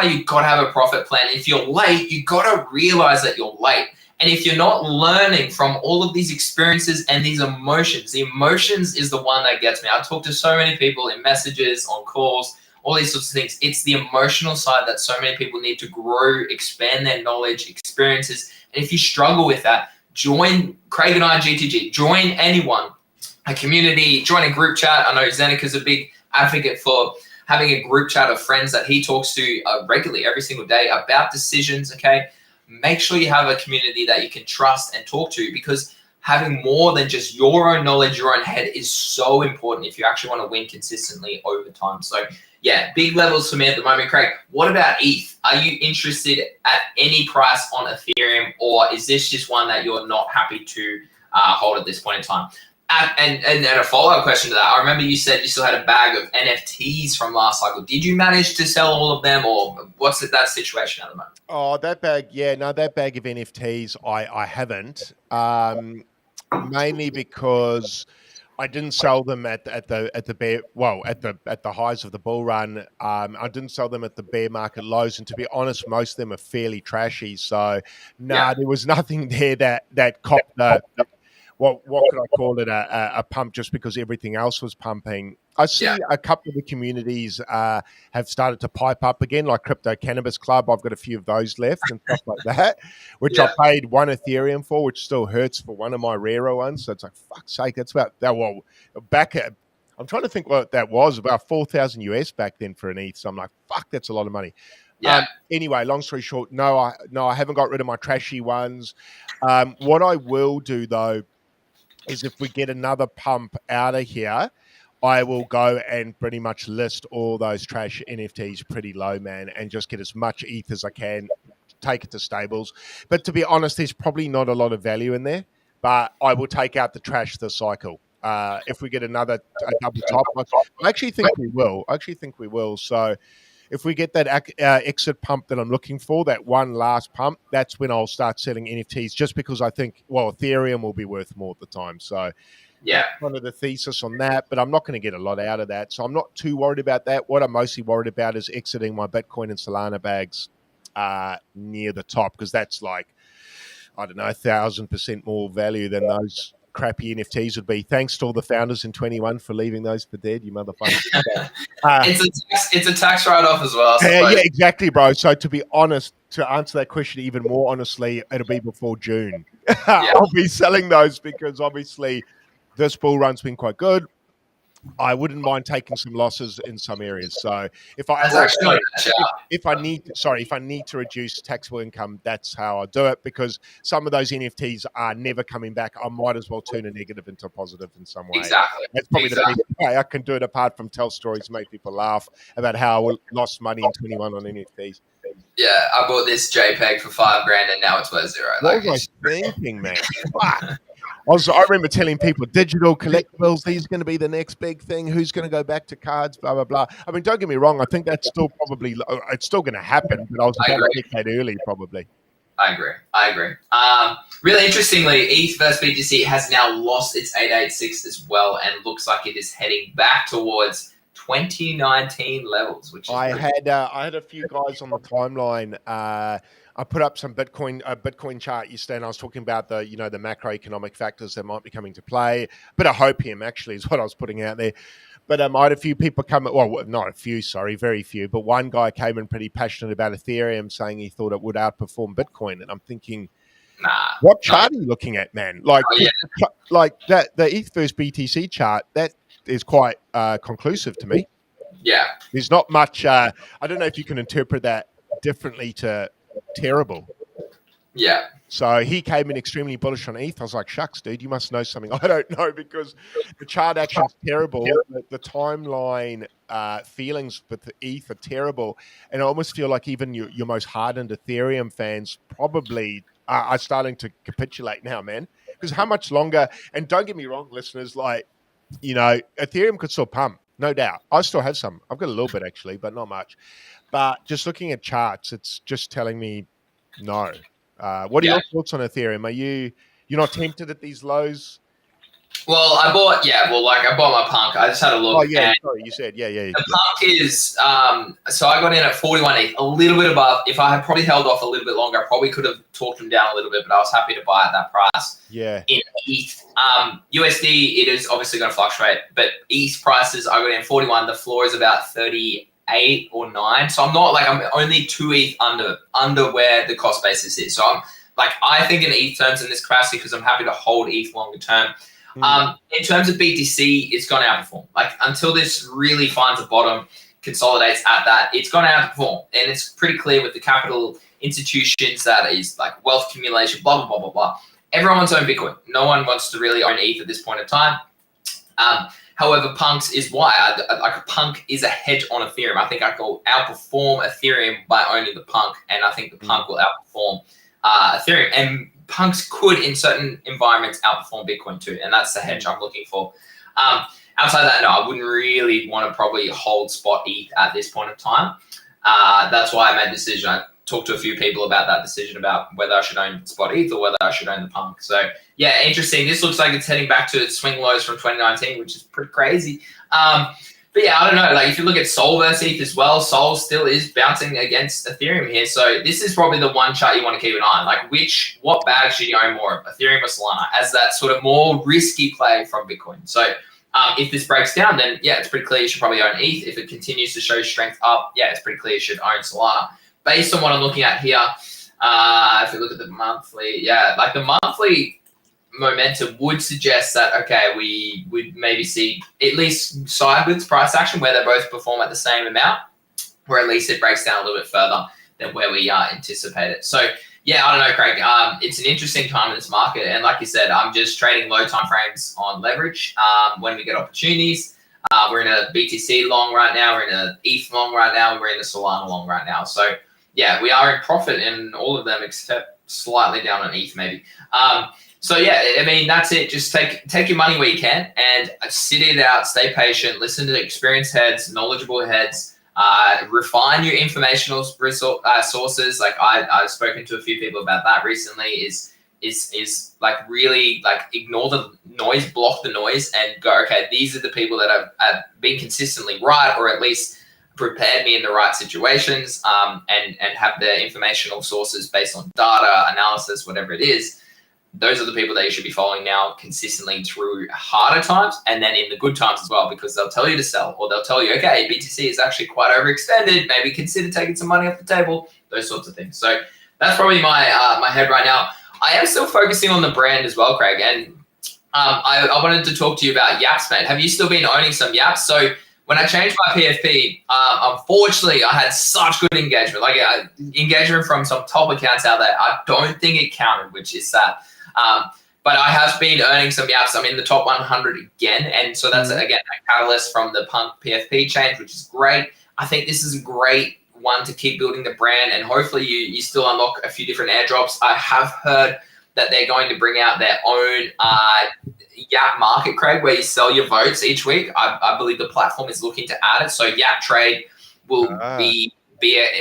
A: you gotta have a profit plan. If you're late, you gotta realize that you're late. And if you're not learning from all of these experiences and these emotions, the emotions is the one that gets me. I talk to so many people in messages, on calls, all these sorts of things. It's the emotional side that so many people need to grow, expand their knowledge, experiences. And if you struggle with that, join Craig and I GTG, join anyone, a community, join a group chat. I know Zenika's a big advocate for having a group chat of friends that he talks to regularly every single day about decisions, okay? Make sure you have a community that you can trust and talk to, because having more than just your own knowledge, your own head is so important if you actually want to win consistently over time. So yeah, big levels for me at the moment. Craig, what about ETH? Are you interested at any price on Ethereum, or is this just one that you're not happy to hold at this point in time? And a follow-up question to that, I remember you said you still had a bag of NFTs from last cycle. Did you manage to sell all of them, or what's that situation at the moment?
B: Oh, that bag, that bag of NFTs, I haven't. Mainly because I didn't sell them at the highs of the bull run. I didn't sell them at the bear market lows, and to be honest, most of them are fairly trashy. So there was nothing there that copped the what could I call it, a pump just because everything else was pumping. I see a couple of the communities have started to pipe up again, like Crypto Cannabis Club. I've got a few of those left and stuff like that, which I paid 1 Ethereum for, which still hurts for one of my rarer ones. So it's like, fuck's sake, that's about that. Well, back at, I'm trying to think what that was, about 4,000 US back then for an ETH. So I'm like, fuck, that's a lot of money. Yeah. Anyway, long story short, no, I haven't got rid of my trashy ones. What I will do though is if we get another pump out of here, I will go and pretty much list all those trash NFTs pretty low, man, and just get as much ETH as I can, take it to stables. But to be honest, there's probably not a lot of value in there, but I will take out the trash this cycle. If we get a double top, I actually think we will. So if we get that exit pump that I'm looking for, that one last pump, that's when I'll start selling NFTs, just because I think, Ethereum will be worth more at the time. So that's kind of the thesis on that, but I'm not going to get a lot out of that. So I'm not too worried about that. What I'm mostly worried about is exiting my Bitcoin and Solana bags near the top, because that's like, I don't know, 1,000% more value than those crappy NFTs would be. Thanks to all the founders in 21 for leaving those for dead, you motherfuckers.
A: It's a tax write-off as well.
B: Yeah, exactly, bro. So to be honest, to answer that question even more honestly, it'll be before June. I'll be selling those because obviously this bull run's been quite good. I wouldn't mind taking some losses in some areas. So if I need to reduce taxable income, that's how I do it, because some of those NFTs are never coming back. I might as well turn a negative into a positive in some way.
A: Exactly.
B: That's probably the best way I can do it, apart from tell stories, make people laugh about how I lost money in 21 on NFTs.
A: Yeah, I bought this JPEG for $5,000 and now it's worth zero.
B: What was I thinking, man? Fuck. I remember telling people digital collectibles, these are going to be the next big thing. Who's going to go back to cards, blah, blah, blah. I mean, don't get me wrong. I think that's still probably, it's still going to happen, but I was about a decade early probably.
A: I agree. Really interestingly, ETH versus BTC has now lost its 886 as well, and looks like it is heading back towards 2019 levels, which is
B: I had a few guys on the timeline. I put up some Bitcoin chart yesterday, and I was talking about the macroeconomic factors that might be coming to play. A bit of hopium actually is what I was putting out there. But I had a few people come. Well, not a few, sorry, very few. But one guy came in pretty passionate about Ethereum, saying he thought it would outperform Bitcoin, and I'm thinking, what chart are you looking at, man? Like, like that the ETH versus BTC chart, that is quite conclusive to me.
A: Yeah,
B: there's not much. I don't know if you can interpret that differently to terrible.
A: Yeah.
B: So he came in extremely bullish on ETH. I was like, shucks, dude, you must know something I don't know, because the chart action's terrible. The timeline feelings with the ETH are terrible. And I almost feel like even your most hardened Ethereum fans probably are starting to capitulate now, man. Because how much longer? And don't get me wrong, listeners, Ethereum could still pump, no doubt. I still have some. I've got a little bit actually, but not much. But just looking at charts, it's just telling me no. What are your thoughts on Ethereum? You're not tempted at these lows?
A: Well, I bought my punk. I just had a look.
B: Oh yeah, sorry, you said
A: the punk is so I got in at 41 ETH, a little bit above. If I had probably held off a little bit longer, I probably could have talked them down a little bit, but I was happy to buy at that price.
B: Yeah.
A: In ETH, USD, it is obviously going to fluctuate, but ETH prices I got in 41. The floor is about 38 or 9, so I'm only 2 ETH under where the cost basis is. So I'm I think in ETH terms in this capacity, because I'm happy to hold ETH longer term. In terms of BTC, it's going to outperform. Until this really finds a bottom, consolidates at that, it's going to outperform. And it's pretty clear with the capital institutions that is wealth accumulation, blah, blah, blah, blah, blah. everyone wants to own Bitcoin. No one wants to really own ETH at this point in time. However, Punks is why like Punk is a hedge on Ethereum. I think I will outperform Ethereum by owning the Punk, and I think the Punk will outperform Ethereum. And Punks could, in certain environments, outperform Bitcoin too, and that's the hedge I'm looking for. Outside of that, no, I wouldn't really want to probably hold spot ETH at this point of time. That's why I made the decision. I talked to a few people about that decision about whether I should own spot ETH or whether I should own the Punk. So yeah, interesting. This looks like it's heading back to its swing lows from 2019, which is pretty crazy. But yeah, I don't know. Like if you look at Sol versus ETH as well, Sol still is bouncing against Ethereum here. So this is probably the one chart you want to keep an eye on. Like what bag should you own more of, Ethereum or Solana, as that sort of more risky play from Bitcoin. So if this breaks down, then yeah, it's pretty clear you should probably own ETH. If it continues to show strength up, yeah, it's pretty clear you should own Solana. Based on what I'm looking at here, if you look at the monthly, yeah, like the monthly momentum would suggest that, okay, we would maybe see at least sideways price action where they both perform at the same amount, where at least it breaks down a little bit further than where we anticipate it. So yeah, I don't know, Craig. It's an interesting time in this market. And like you said, I'm just trading low time frames on leverage when we get opportunities. We're in a BTC long right now. We're in a ETH long right now. And we're in a Solana long right now. So yeah, we are in profit in all of them except slightly down on ETH maybe. So yeah, I mean, that's it. Just take your money where you can and sit it out, stay patient, listen to experienced heads, knowledgeable heads, refine your informational sources. Like I've spoken to a few people about that recently, is like really like ignore the noise, block the noise and go, okay, these are the people that have been consistently right, or at least prepared me in the right situations, and have their informational sources based on data, analysis, whatever it is. Those are the people that you should be following now consistently through harder times and then in the good times as well, because they'll tell you to sell, or they'll tell you, okay, BTC is actually quite overextended. Maybe consider taking some money off the table, those sorts of things. So that's probably my head right now. I am still focusing on the brand as well, Craig. And I wanted to talk to you about Yaps, mate. Have you still been owning some Yaps? So when I changed my PFP, unfortunately, I had such good engagement, like engagement from some top accounts out there. I don't think it counted, which is sad. But I have been earning some Yaps. I'm in the top 100 again. And so that's, again, a catalyst from the Punk PFP change, which is great. I think this is a great one to keep building the brand. And hopefully you still unlock a few different airdrops. I have heard that they're going to bring out their own Yap market, Craig, where you sell your votes each week. I believe the platform is looking to add it. So Yap Trade will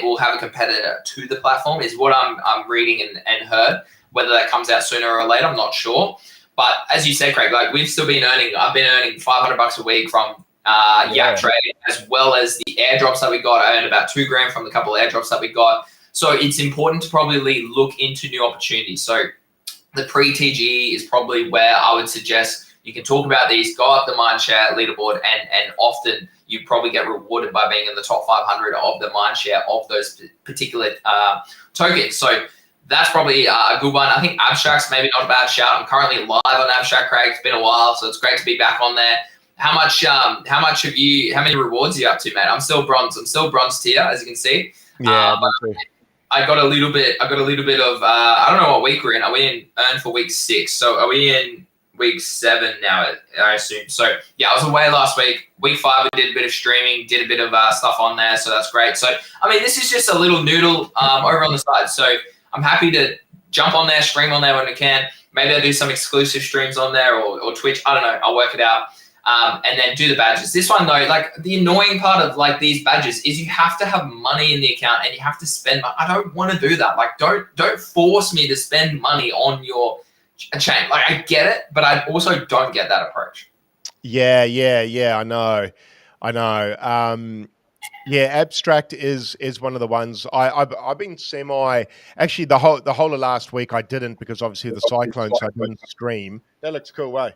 A: will have a competitor to the platform, is what I'm reading and heard. Whether that comes out sooner or later, I'm not sure. But as you said, Craig, like we've still been earning, I've been earning $500 a week from Yap Trade, as well as the airdrops that we got. I earned about $2,000 from the couple of airdrops that we got. So it's important to probably look into new opportunities. So the pre-TGE is probably where I would suggest you can talk about these, go up the mindshare leaderboard, and often you probably get rewarded by being in the top 500 of the mindshare of those particular tokens. So that's probably a good one. I think Abstract's maybe not a bad shout. I'm currently live on Abstract, Craig. It's been a while, so it's great to be back on there. How many rewards are you up to, mate? I'm still bronze. I'm still bronze tier, as you can see.
B: Yeah,
A: I got a little bit of I don't know what week we're in. Are we in earn for week 6? So are we in week 7 now, I assume? So yeah, I was away last week. Week 5 we did a bit of streaming, did a bit of stuff on there, so that's great. So I mean, this is just a little noodle over on the side. So I'm happy to jump on there, stream on there when I can. Maybe I'll do some exclusive streams on there or Twitch. I don't know. I'll work it out. And then do the badges. This one though, like the annoying part of like these badges is you have to have money in the account and you have to spend. I don't want to do that. Like don't force me to spend money on your chain. Like I get it, but I also don't get that approach.
B: Yeah. I know. Yeah, Abstract is one of the ones I've been actually the whole of last week I didn't, because obviously the cyclone, so I didn't stream. That looks cool, eh?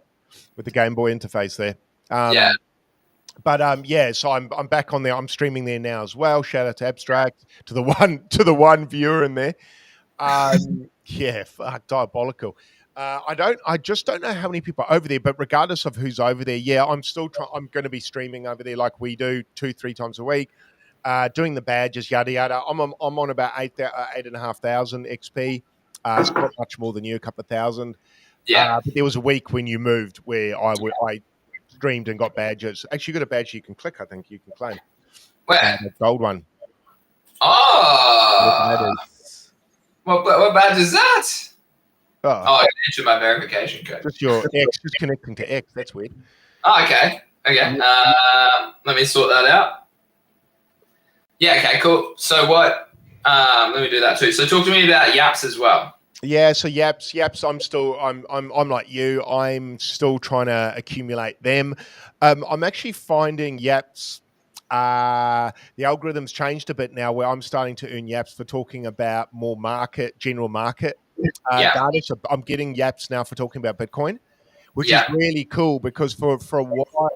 B: With the Game Boy interface there.
A: Yeah.
B: But yeah, so I'm back on there. I'm streaming there now as well. Shout out to Abstract, to the one viewer in there. Yeah, fuck, diabolical. I just don't know how many people are over there, but regardless of who's over there, yeah, I'm going to be streaming over there like we do 2-3 times a week, doing the badges, yada yada. I'm on about 8,500 XP. So not much more than you, a couple of thousand.
A: Yeah.
B: But there was a week when you moved where I streamed and got badges. Actually, you got a badge you can click. I think you can claim.
A: Where?
B: The gold one.
A: Oh. What badge is that?
B: Oh,
A: I can enter my verification code.
B: just your X, just connecting to X. That's weird.
A: Oh, okay. Okay. Let me sort that out. Yeah. Okay. Cool. So what? Let me do that too. So talk to me about Yaps as well.
B: Yeah, so Yaps. I'm like you. I'm still trying to accumulate them. I'm actually finding Yaps. The algorithm's changed a bit now, where I'm starting to earn Yaps for talking about more general market data. So I'm getting Yaps now for talking about Bitcoin, which is really cool because for a while,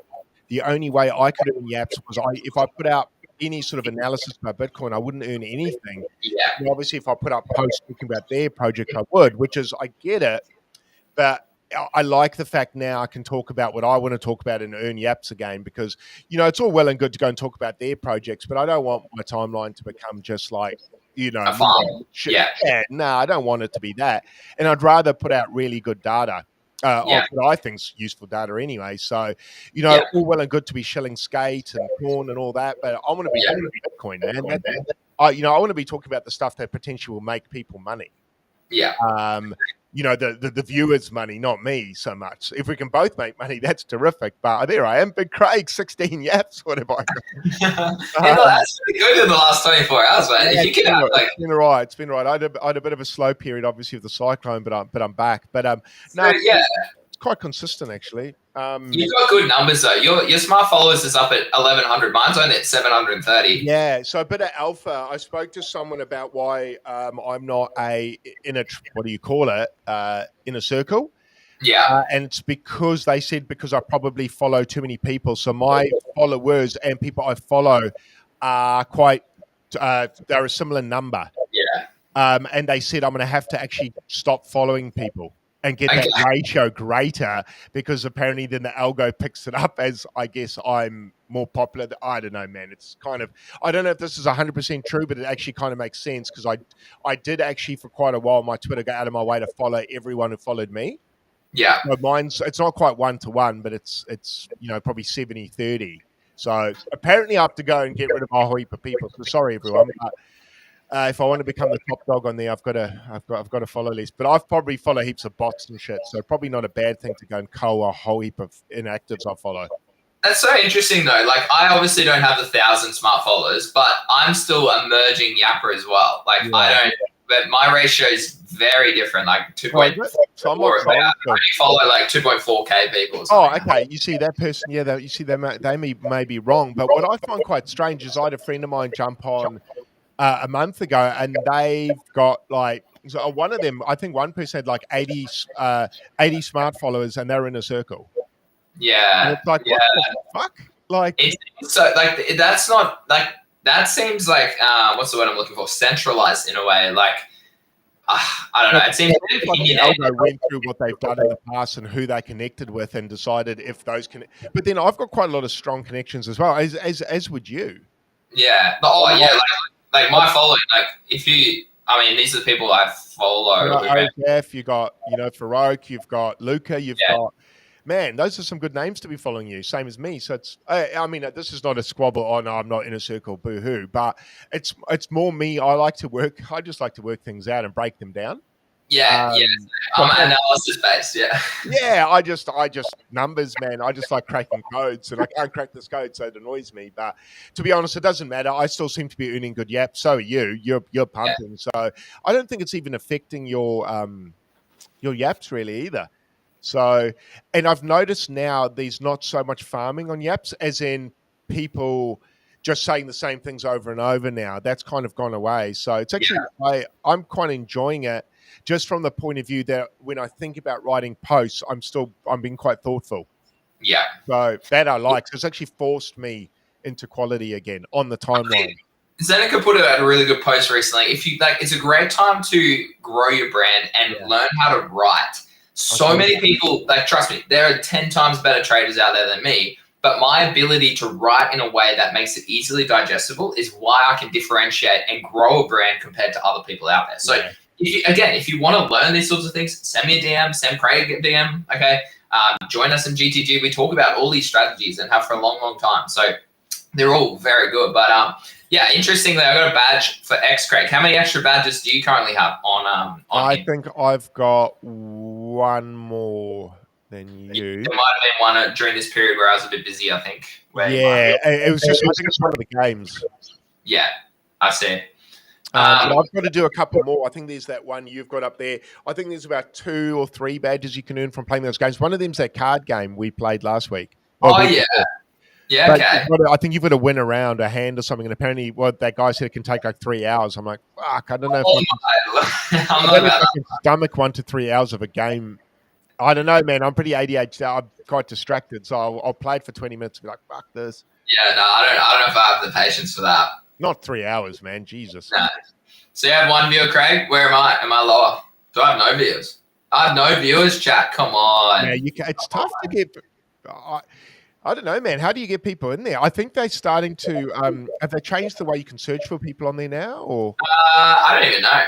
B: the only way I could earn Yaps was if I put out any sort of analysis about Bitcoin, I wouldn't earn anything.
A: Yeah.
B: And obviously, if I put up posts talking about their project, I would, which is, I get it. But I like the fact now I can talk about what I want to talk about and earn Yaps again because, it's all well and good to go and talk about their projects, but I don't want my timeline to become just like,
A: a farm.
B: No, I don't want it to be that. And I'd rather put out really good data. What I think's useful data anyway. So, all well and good to be shilling skate and corn and all that, but I want to be talking Bitcoin, man. I want to be talking about the stuff that potentially will make people money.
A: Yeah.
B: The viewers' money, not me so much. If we can both make money, that's terrific. But there I am, Big Craig, 16 Yaps. What have I got?
A: That's pretty good in the last 24 hours, man.
B: Yeah,
A: It's
B: been all right. It's been all right. I had a bit of a slow period, obviously, with the cyclone, but I'm back. But it's quite consistent actually.
A: You've got good numbers though. Your smart followers is up at 1,100. Mine's only at 730.
B: Yeah, so a bit of alpha. I spoke to someone about why I'm not in a circle.
A: Yeah.
B: And it's because they said because I probably follow too many people. So my followers and people I follow are they're a similar number.
A: Yeah.
B: And they said I'm going to have to actually stop following people and get that ratio greater because apparently then the algo picks it up as I guess I'm more popular. I don't know, man. It's kind of, I don't know if this is 100% true, but it actually kind of makes sense because I did actually for quite a while, my Twitter go out of my way to follow everyone who followed me.
A: Yeah.
B: So it's not quite 1-to-1, but it's probably 70-30. So apparently I have to go and get rid of a whole heap of people. So sorry, everyone. But, if I want to become the top dog on there, I've got a follow list. But I've probably follow heaps of bots and shit, so probably not a bad thing to go and cull a whole heap of inactives I follow.
A: That's so interesting though. Like I obviously don't have the 1,000 smart followers, but I'm still a merging yapper as well. Like but my ratio is very different. Like 2.4. So I follow like 2.4K people.
B: Oh, okay. You see that person? Yeah, you see them. They may be wrong, but what I find quite strange is I had a friend of mine jump on a month ago, and they've got one of them. I think one person had like 80 smart followers, and they're in a circle.
A: Yeah,
B: and it's like what the fuck? Like,
A: so like that's not like that seems like what's the word I'm looking for? Centralized in a way. Like I don't know. It seems
B: like the algo went through what they've done in the past and who they connected with, and decided if those can. But then I've got quite a lot of strong connections as well, as would you.
A: Yeah. Like my following, like these are the people I follow.
B: OF, you got, Farouk, you've got Luca, you've got, man, those are some good names to be following you, same as me. So it's, this is not a squabble. Oh no, I'm not in a circle, boo hoo. But it's more me. I just like to work things out and break them down.
A: Yeah, I'm analysis based.
B: Yeah, I just numbers, man. I just like cracking codes, and I can't crack this code, so it annoys me. But to be honest, it doesn't matter. I still seem to be earning good yaps. So are you. You're pumping. So I don't think it's even affecting your yaps really either. So, and I've noticed now there's not so much farming on yaps, as in people just saying the same things over and over now. That's kind of gone away. So it's actually I'm quite enjoying it. Just from the point of view that when I think about writing posts, I'm being quite thoughtful.
A: Yeah.
B: So that I like. So it's actually forced me into quality again on the timeline.
A: Zeneca put out a really good post recently. If you like, it's a great time to grow your brand and learn how to write. So many people, like, trust me, there are 10 times better traders out there than me. But my ability to write in a way that makes it easily digestible is why I can differentiate and grow a brand compared to other people out there. So if you want to learn these sorts of things, send me a DM, send Craig a DM. Okay, join us in GTG. We talk about all these strategies and have for a long, long time. So they're all very good. But yeah, interestingly, I got a badge for X, Craig. How many extra badges do you currently have on
B: I
A: him?
B: think I've got one more than you.
A: There might have been one during this period where I was a bit busy, I think.
B: Yeah, it was just, I think it's one of the games.
A: Yeah, I see.
B: But I've got to do a couple more. I think there's that one you've got up there. I think there's about 2 or 3 badges you can earn from playing those games. One of them's that card game we played last week.
A: Yeah. Yeah,
B: but
A: okay.
B: I think you've got to win around a hand or something. And apparently, that guy said it can take like 3 hours. I'm like, fuck, I don't know if I can stomach 1 to 3 hours of a game. I don't know, man. I'm pretty ADHD. I'm quite distracted. So I'll play it for 20 minutes and be like, fuck this.
A: Yeah, no, I don't know if I have the patience for that.
B: Not 3 hours, man. Jesus.
A: No. So you have 1 viewer, Craig. Where am I? Am I lower? Do I have no viewers? I have no viewers, chat. Come on.
B: Yeah, it's tough to get. I don't know, man. How do you get people in there? I think they're starting to. Have they changed the way you can search for people on there now? Or
A: I don't even know.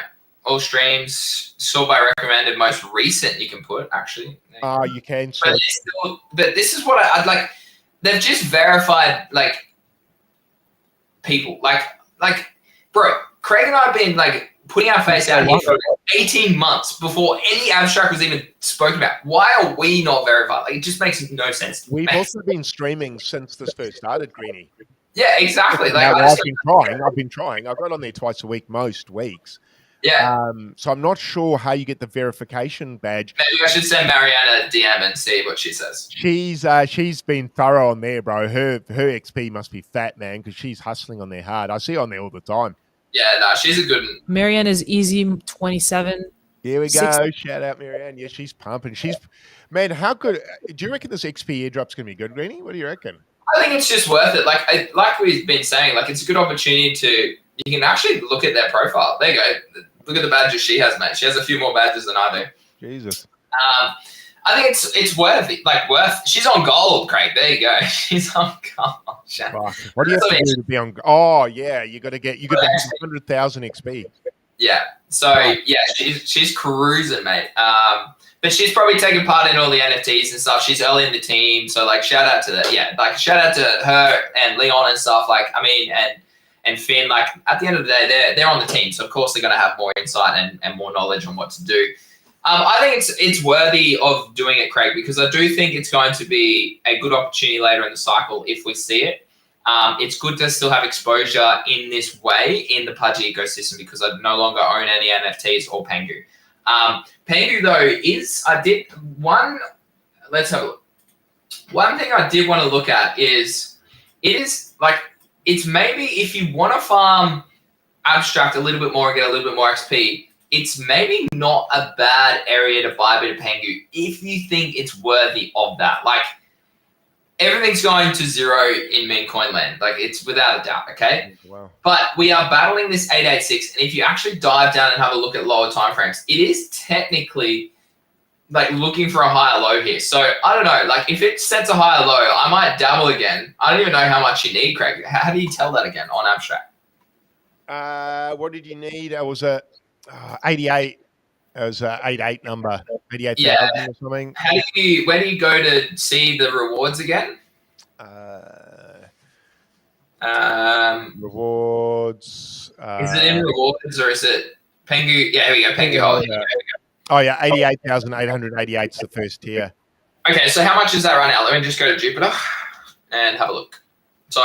A: All streams, saw by recommended, most recent you can put, actually.
B: You can.
A: But this is what I'd like. They've just verified, like, people. Like, bro, Craig and I have been, like, putting our face out here for 18 months before any abstract was even spoken about. Why are we not verified? Like, it just makes no sense.
B: We've also been streaming since this first started, Greenie.
A: Yeah, exactly. Like,
B: I've been trying. I've got on there twice a week, most weeks.
A: Yeah.
B: So I'm not sure how you get the verification badge.
A: Maybe I should send Mariana a DM and see what she says.
B: She's been thorough on there, bro. Her XP must be fat, man, because she's hustling on there hard. I see her on there all the time.
A: Yeah, no, she's a good one.
C: Marianne is easy 27.
B: Here we go. Shout out Marianne. Yeah, she's pumping. Man, how good do you reckon this XP airdrop's gonna be good, Greenie? What do you reckon?
A: I think it's just worth it. Like we've been saying, like, it's a good opportunity you can actually look at their profile. There you go. Look at the badges she has, mate. She has a few more badges than I do.
B: Jesus.
A: I think it's worth it. She's on gold, Craig. There you go. She's on gold.
B: What do you have to do to be on? Oh yeah, you got to 100,000 XP.
A: Yeah. So yeah, she's cruising, mate. But she's probably taking part in all the NFTs and stuff. She's early in the team, so like shout out to that. Yeah, like shout out to her and Leon and stuff. Like I mean, and Finn. Like at the end of the day, they're on the team, so of course they're going to have more insight and more knowledge on what to do. I think it's worthy of doing it, Craig, because I do think it's going to be a good opportunity later in the cycle if we see it. It's good to still have exposure in this way in the Pudgy ecosystem because I no longer own any NFTs or Pengu. Pengu, though, let's have a look. One thing I did want to look at is it's maybe if you want to farm abstract a little bit more and get a little bit more XP, it's maybe not a bad area to buy a bit of Pengu if you think it's worthy of that. Like, everything's going to zero in Memecoin land. Like, it's without a doubt, okay?
B: Wow.
A: But we are battling this 886, and if you actually dive down and have a look at lower timeframes, it is technically, like, looking for a higher low here. So, I don't know. Like, if it sets a higher low, I might dabble again. I don't even know how much you need, Craig. How do you tell that again on abstract?
B: What did you need? I was at 88. It was an 88 number, 88,000 or something.
A: Where do you go to see the rewards again?
B: Rewards.
A: Is it in rewards or is it Pengu? Yeah, here we go. Pengu Hole.
B: Oh yeah, 88,888 is the first tier.
A: Okay, so how much is that right now? Let me just go to Jupiter and have a look. So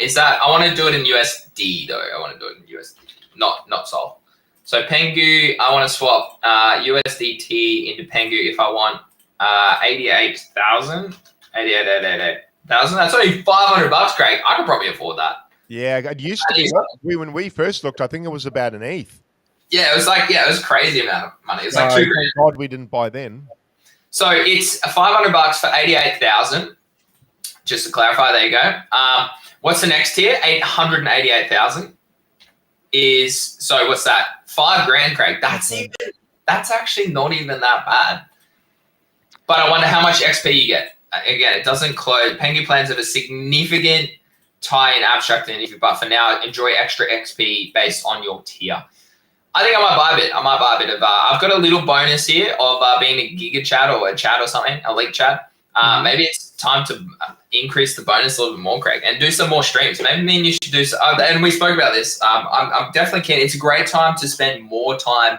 A: is that? I want to do it in USD though. I want to do it in USD, not Sol. So Pengu, I want to swap USDT into Pengu if I want 88,000. 88,000. That's only $500, Craig. I could probably afford that.
B: Yeah, it used to be. When we first looked, I think it was about an ETH.
A: Yeah, it was crazy amount of money. It was like $2,000.
B: God, we didn't buy then. So
A: it's $500 for 88,000. Just to clarify, there you go. What's the next tier? 888,000 is, so what's that? $5,000, Craig. That's actually not even that bad. But I wonder how much XP you get. Again, it doesn't close. Pengu plans have a significant tie in abstract and but for now, enjoy extra XP based on your tier. I think I might buy a bit. I've got a little bonus here of being a giga chat or a chat or something, a league chat. Maybe it's time to increase the bonus a little bit more, Craig, and do some more streams. Maybe me and you should do so. And we spoke about this. I'm definitely keen. It's a great time to spend more time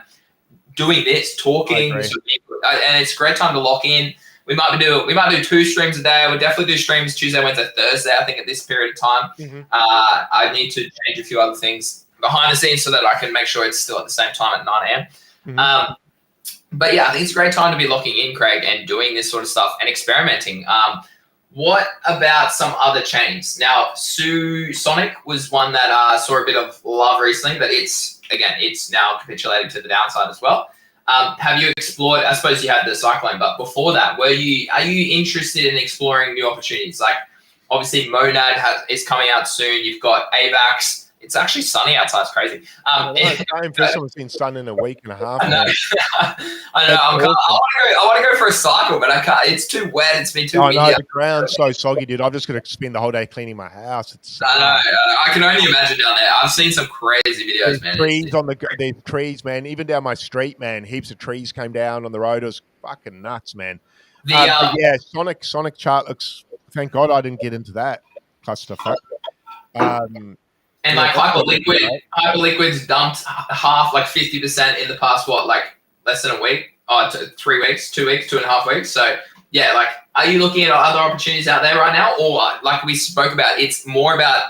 A: doing this, talking to people, and it's a great time to lock in. We might do 2 streams a day. We'll definitely do streams Tuesday, Wednesday, Thursday, I think, at this period of time. I need to change a few other things behind the scenes so that I can make sure it's still at the same time at 9 a.m. But yeah, I think it's a great time to be locking in, Craig, and doing this sort of stuff and experimenting. What about some other chains? Now, Sonic was one that saw a bit of love recently, but it's now capitulating to the downside as well. Have you explored? I suppose you had the cyclone, but before that, are you interested in exploring new opportunities? Like, obviously, Monad is coming out soon. You've got AVAX. It's actually sunny outside. It's crazy.
B: It's been sunny in a week and a half.
A: I know. I want to go for a cycle, but I can't. It's too wet. It's been too windy.
B: I know, the ground's so soggy, dude. I'm just going to spend the whole day cleaning my house.
A: I know. I can only imagine down there. I've seen some crazy videos, man.
B: There's trees, man. Even down my street, man. Heaps of trees came down on the road. It was fucking nuts, man. Sonic chart looks. Thank God I didn't get into that clusterfuck.
A: And like Hyperliquid's dumped half, like 50% in the past, less than a week? 3 weeks, 2 weeks, 2.5 weeks. So yeah, like, are you looking at other opportunities out there right now? Or like we spoke about, it's more about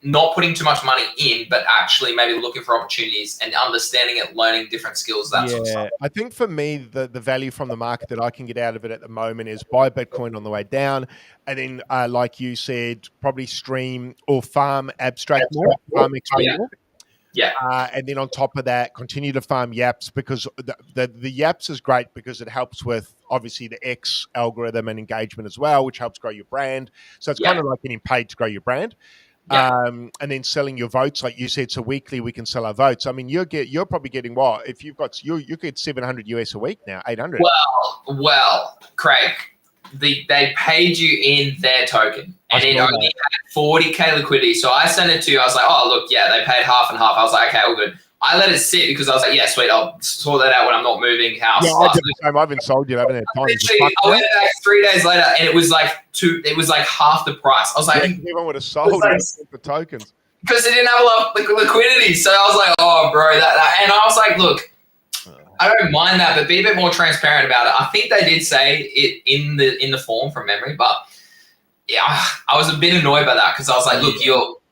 A: not putting too much money in, but actually maybe looking for opportunities and understanding it, learning different skills, that sort of stuff.
B: I think for me, the value from the market that I can get out of it at the moment is buy Bitcoin on the way down. And then, like you said, probably stream or farm abstract more, farm XP more.
A: Yeah.
B: And then on top of that, continue to farm Yaps, because the Yaps is great because it helps with obviously the X algorithm and engagement as well, which helps grow your brand. So it's kind of like getting paid to grow your brand. And then selling your votes, like you said, so weekly we can sell our votes. I mean, you're probably getting what? If you've got you get 700 US a week now, 800.
A: Well, Craig, they paid you in their token, and it only had 40K liquidity. So I sent it to you. I was like, oh look, yeah, they paid half and half. I was like, okay, all good. I let it sit because I was like, yeah, sweet, I'll sort that out when I'm not moving house.
B: Yeah, I did the same. I haven't sold you. I haven't had time.
A: I went back 3 days later, and it was like half the price. I was like,
B: everyone would have sold the tokens
A: because they didn't have a lot of liquidity. So I was like, oh, bro, that. And I was like, look, I don't mind that, but be a bit more transparent about it. I think they did say it in the form from memory, but yeah, I was a bit annoyed by that because I was like, look,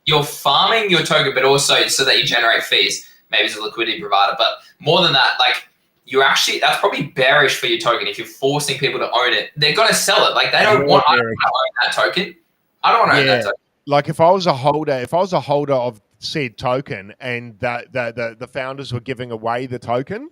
A: you're farming your token, but also so that you generate fees. Maybe as a liquidity provider, but more than that, like, that's probably bearish for your token if you're forcing people to own it. They're going to sell it. Like, they don't want to own that token. I don't want to own that token.
B: Like, if I was a holder of said token and the founders were giving away the token,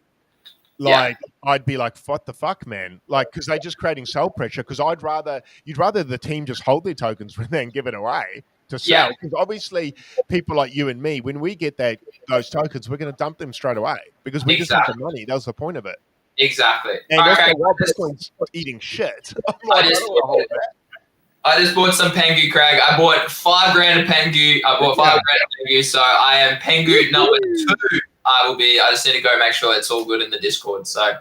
B: I'd be like, what the fuck, man? Like, because they're just creating sell pressure. Because you'd rather the team just hold their tokens rather than give it away to sell. Because obviously people like you and me, when we get those tokens, we're going to dump them straight away because we just have the money. That was the point of it.
A: Exactly.
B: And Bitcoin's eating shit. I
A: just bought some Pengu, Craig. I bought $5,000 of Pengu. So I am Pengu number 2. I just need to go make sure it's all good in the Discord. So,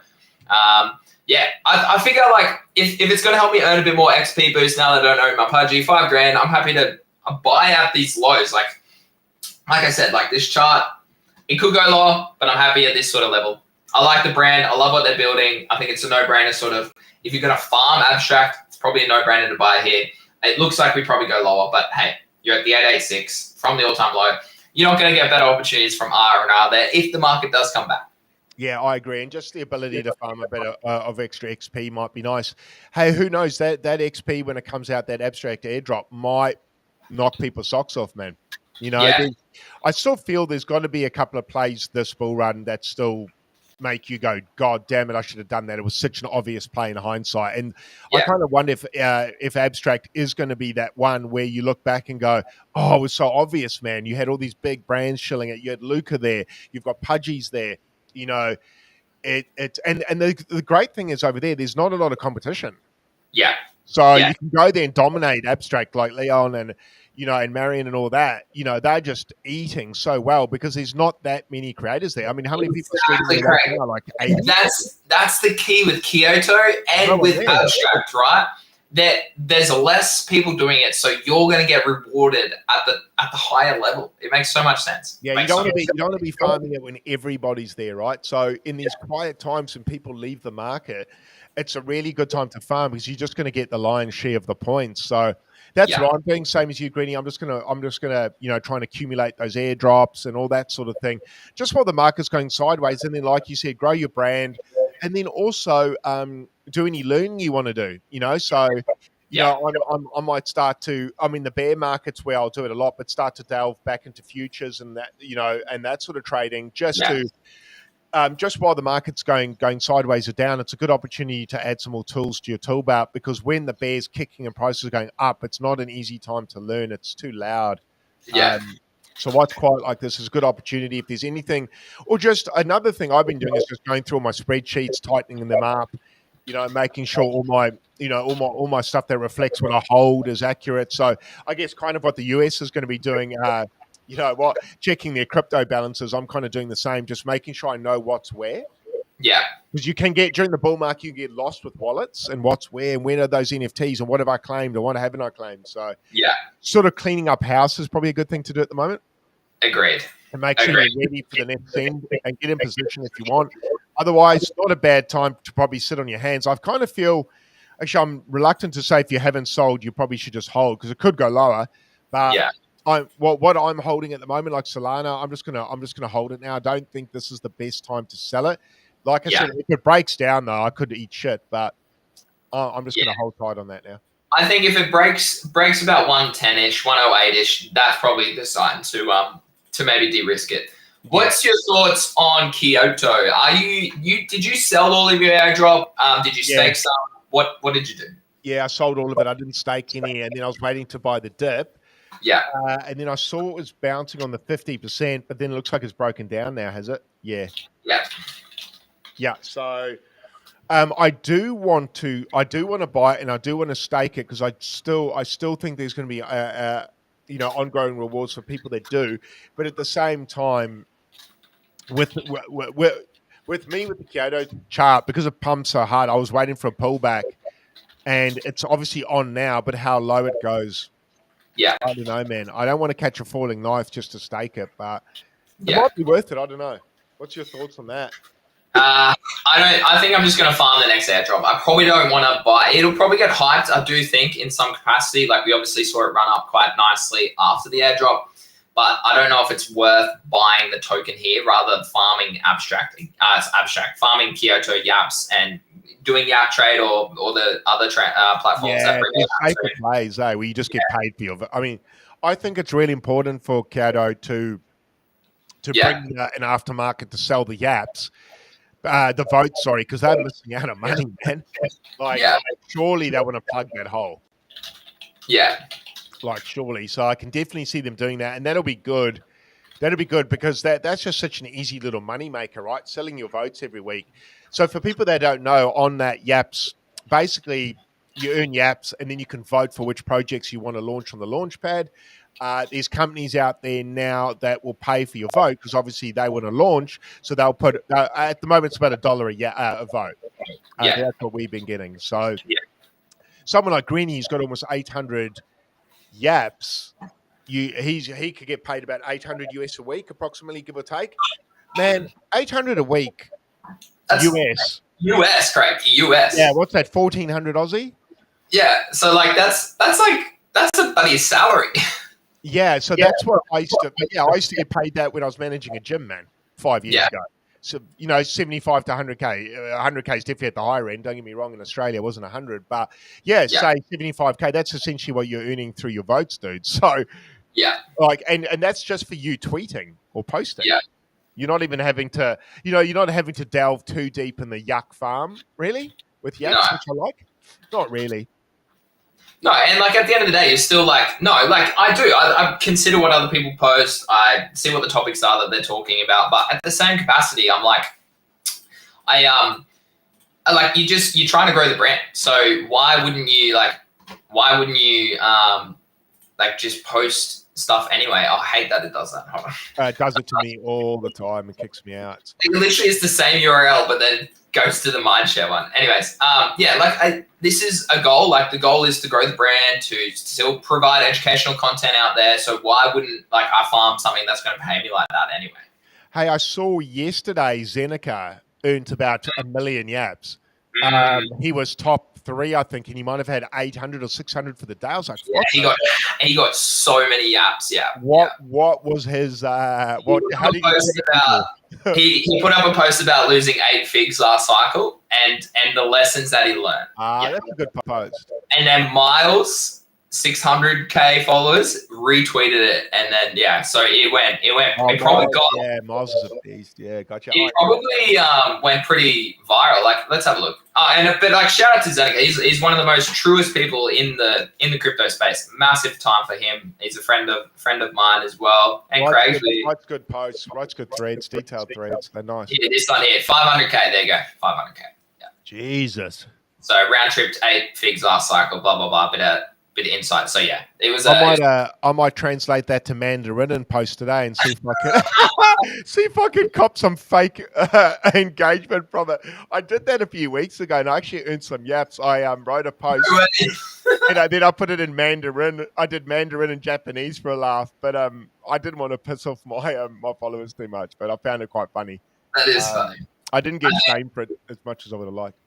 A: I figure, like, if it's going to help me earn a bit more XP boost now that I don't own my Pudgy, $5,000, I'm happy to buy out these lows. Like I said, like, this chart, it could go lower, but I'm happy at this sort of level. I like the brand. I love what they're building. I think it's a no-brainer sort of, if you're going to farm abstract, it's probably a no-brainer to buy here. It looks like we probably go lower, but hey, you're at the 886 from the all-time low. You're not going to get better opportunities from R and R there if the market does come back.
B: Yeah, I agree. And just the ability to farm a bit of extra XP might be nice. Hey, who knows, that XP, when it comes out, that abstract airdrop might knock people's socks off, man. You know, I still feel there's got to be a couple of plays this bull run that still make you go, God damn it, I should have done that. It was such an obvious play in hindsight. And I kind of wonder if abstract is going to be that one where you look back and go, oh, it was so obvious, man. You had all these big brands shilling it. You had Luca there. You've got Pudgies there. You know, the great thing is over there, there's not a lot of competition.
A: Yeah.
B: So you can go there and dominate abstract like Leon and, and Marion and all that. They're just eating so well because there's not that many creators there. I mean, how many people are streaming there now? Like 80?
A: That's the key with Kyoto and with abstract, right? That there's less people doing it, so you're going to get rewarded at the higher level. It makes so much sense.
B: Yeah, you don't want to be farming it when everybody's there, right? So in these quiet times when people leave the market, it's a really good time to farm because you're just going to get the lion's share of the points. So that's what I'm doing. Same as you, Greeny. I'm just gonna try and accumulate those airdrops and all that sort of thing, just while the market's going sideways. And then, like you said, grow your brand, and then also do any learning you want to do. So I might start to. I mean, the bear market's where I'll do it a lot, but start to delve back into futures and that, and that sort of trading just to. Just while the market's going sideways or down, it's a good opportunity to add some more tools to your tool belt because when the bear's kicking and prices are going up, it's not an easy time to learn. It's too loud. So what's quite like this is a good opportunity if there's anything, or just another thing I've been doing is just going through all my spreadsheets, tightening them up, making sure all my stuff that reflects what I hold is accurate. So I guess kind of what the US is going to be doing. Checking their crypto balances, I'm kind of doing the same, just making sure I know what's where.
A: Yeah.
B: Because you can get, during the bull market, you get lost with wallets and what's where and when are those NFTs and what have I claimed and what haven't I claimed. So sort of cleaning up house is probably a good thing to do at the moment.
A: Agreed.
B: And make sure you're ready for the next thing and get in position if you want. Otherwise, not a bad time to probably sit on your hands. I kind of feel, actually, I'm reluctant to say if you haven't sold, you probably should just hold because it could go lower. But what I'm holding at the moment, like Solana, I'm just gonna hold it now. I don't think this is the best time to sell it. Like I said, if it breaks down though, I could eat shit, but I'm just gonna hold tight on that now.
A: I think if it breaks about 110-ish, 108-ish, that's probably the sign to maybe de-risk it. What's your thoughts on Kyoto? Did you sell all of your airdrop? Did you stake some? What did you do?
B: Yeah, I sold all of it. I didn't stake any, and then I was waiting to buy the dip.
A: Yeah.
B: And then I saw it was bouncing on the 50%, but then it looks like it's broken down now, has it? Yeah.
A: Yeah.
B: Yeah. So I do want to buy it and I do want to stake it because I still think there's going to be ongoing rewards for people that do. But at the same time, with me with the Kyoto chart, because it pumped so hard, I was waiting for a pullback, and it's obviously on now. But how low it goes.
A: Yeah,
B: I don't know, man. I don't want to catch a falling knife just to stake it, but it might be worth it. I don't know. What's your thoughts on that?
A: I think I'm just going to farm the next airdrop. I probably don't want to buy. It'll probably get hyped, I do think, in some capacity. Like we obviously saw it run up quite nicely after the airdrop, but I don't know if it's worth buying the token here rather than farming farming Kyoto Yaps and doing Yap Trade or the other platforms that bring
B: safer plays, where you just get paid for your. I mean, I think it's really important for Kyoto to bring an aftermarket to sell the Yaps, the votes. Sorry, because they're missing out on money, man. Surely they want to plug that hole.
A: Yeah,
B: surely. So I can definitely see them doing that, and that'll be good. That'll be good because that's just such an easy little money maker, right? Selling your votes every week. So for people that don't know, on that Yaps, basically you earn Yaps and then you can vote for which projects you want to launch on the launchpad. There's companies out there now that will pay for your vote because obviously they want to launch. So they'll put, at the moment, it's about $1 a vote. That's what we've been getting. So someone like Greeny's got almost 800 Yaps. He could get paid about 800 US a week, approximately, give or take. Man, 800 a week. That's
A: US, Craig. US.
B: Yeah, what's that? 1,400 Aussie.
A: Yeah, so that's a buddy's salary.
B: Yeah, so that's what I used to. Yeah, I used to get paid that when I was managing a gym, man, 5 years ago. So 75 to 100k. 100k is definitely at the higher end. Don't get me wrong. In Australia, it wasn't 100, but say 75k. That's essentially what you're earning through your votes, dude. So and that's just for you tweeting or posting. Yeah. You're not even having to, you're not having to delve too deep in the yuck farm, really, with Yaps, which I like. Not really.
A: No, and at the end of the day, you're still I do. I consider what other people post. I see what the topics are that they're talking about. But at the same capacity, I'm like you're trying to grow the brand. So why wouldn't you like just post stuff anyway? I hate that it does that. Hold on.
B: It does it to me all the time and kicks me out.
A: It literally is the same URL, but then goes to the Mindshare one. Anyways, this is a goal. Like the goal is to grow the brand, to still provide educational content out there. So why wouldn't like I farm something that's going to pay me like that anyway?
B: Hey, I saw yesterday Zeneca earned about 1 million yaps. He was top 3, I think, and he might have had 800 or 600 for the day. I was like,
A: he got so many yaps. Yeah.
B: What was his?
A: He put up a post about losing 8 figs last cycle and the lessons that he learned.
B: That's a good post.
A: And then Miles, 600K followers, retweeted it, and then so it went. It probably got.
B: Yeah, Miles is a beast. Yeah, gotcha.
A: It probably went pretty viral. Like, let's have a look. But like, shout out to Zeneca. He's one of the most truest people in the crypto space. Massive time for him. He's a friend of mine as well. And Craig
B: writes good posts, writes good threads, detailed threads. They're nice.
A: Yeah, this one here, 500K. There you go, 500K. Yeah.
B: Jesus.
A: So round tripped 8 figs last cycle. Blah blah blah. Bit of insight. So yeah, it was.
B: I might translate that to Mandarin and post today and see if I can cop some fake engagement from it. I did that a few weeks ago and I actually earned some yaps. I wrote a post and then I put it in Mandarin. I did Mandarin and Japanese for a laugh, but I didn't want to piss off my followers too much. But I found it quite funny.
A: That is funny.
B: I didn't get shamed for it as much as I would have liked.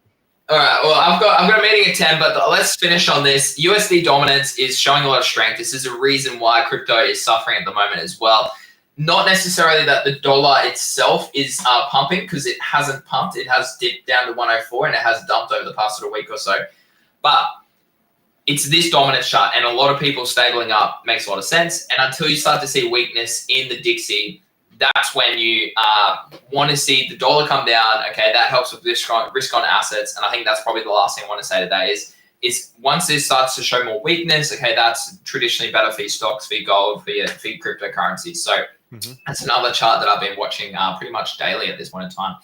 A: All right. Well, I've got a meeting at 10, but let's finish on this. USD dominance is showing a lot of strength. This is a reason why crypto is suffering at the moment as well. Not necessarily that the dollar itself is pumping, because it hasn't pumped. It has dipped down to 104 and it has dumped over the past sort of week or so. But it's this dominance chart, and a lot of people stabling up makes a lot of sense. And until you start to see weakness in the Dixie, that's when you want to see the dollar come down. Okay, that helps with risk on assets, and I think that's probably the last thing I want to say today is once this starts to show more weakness, okay, that's traditionally better for your stocks, for your gold, for your cryptocurrencies. So that's another chart that I've been watching pretty much daily at this point in time.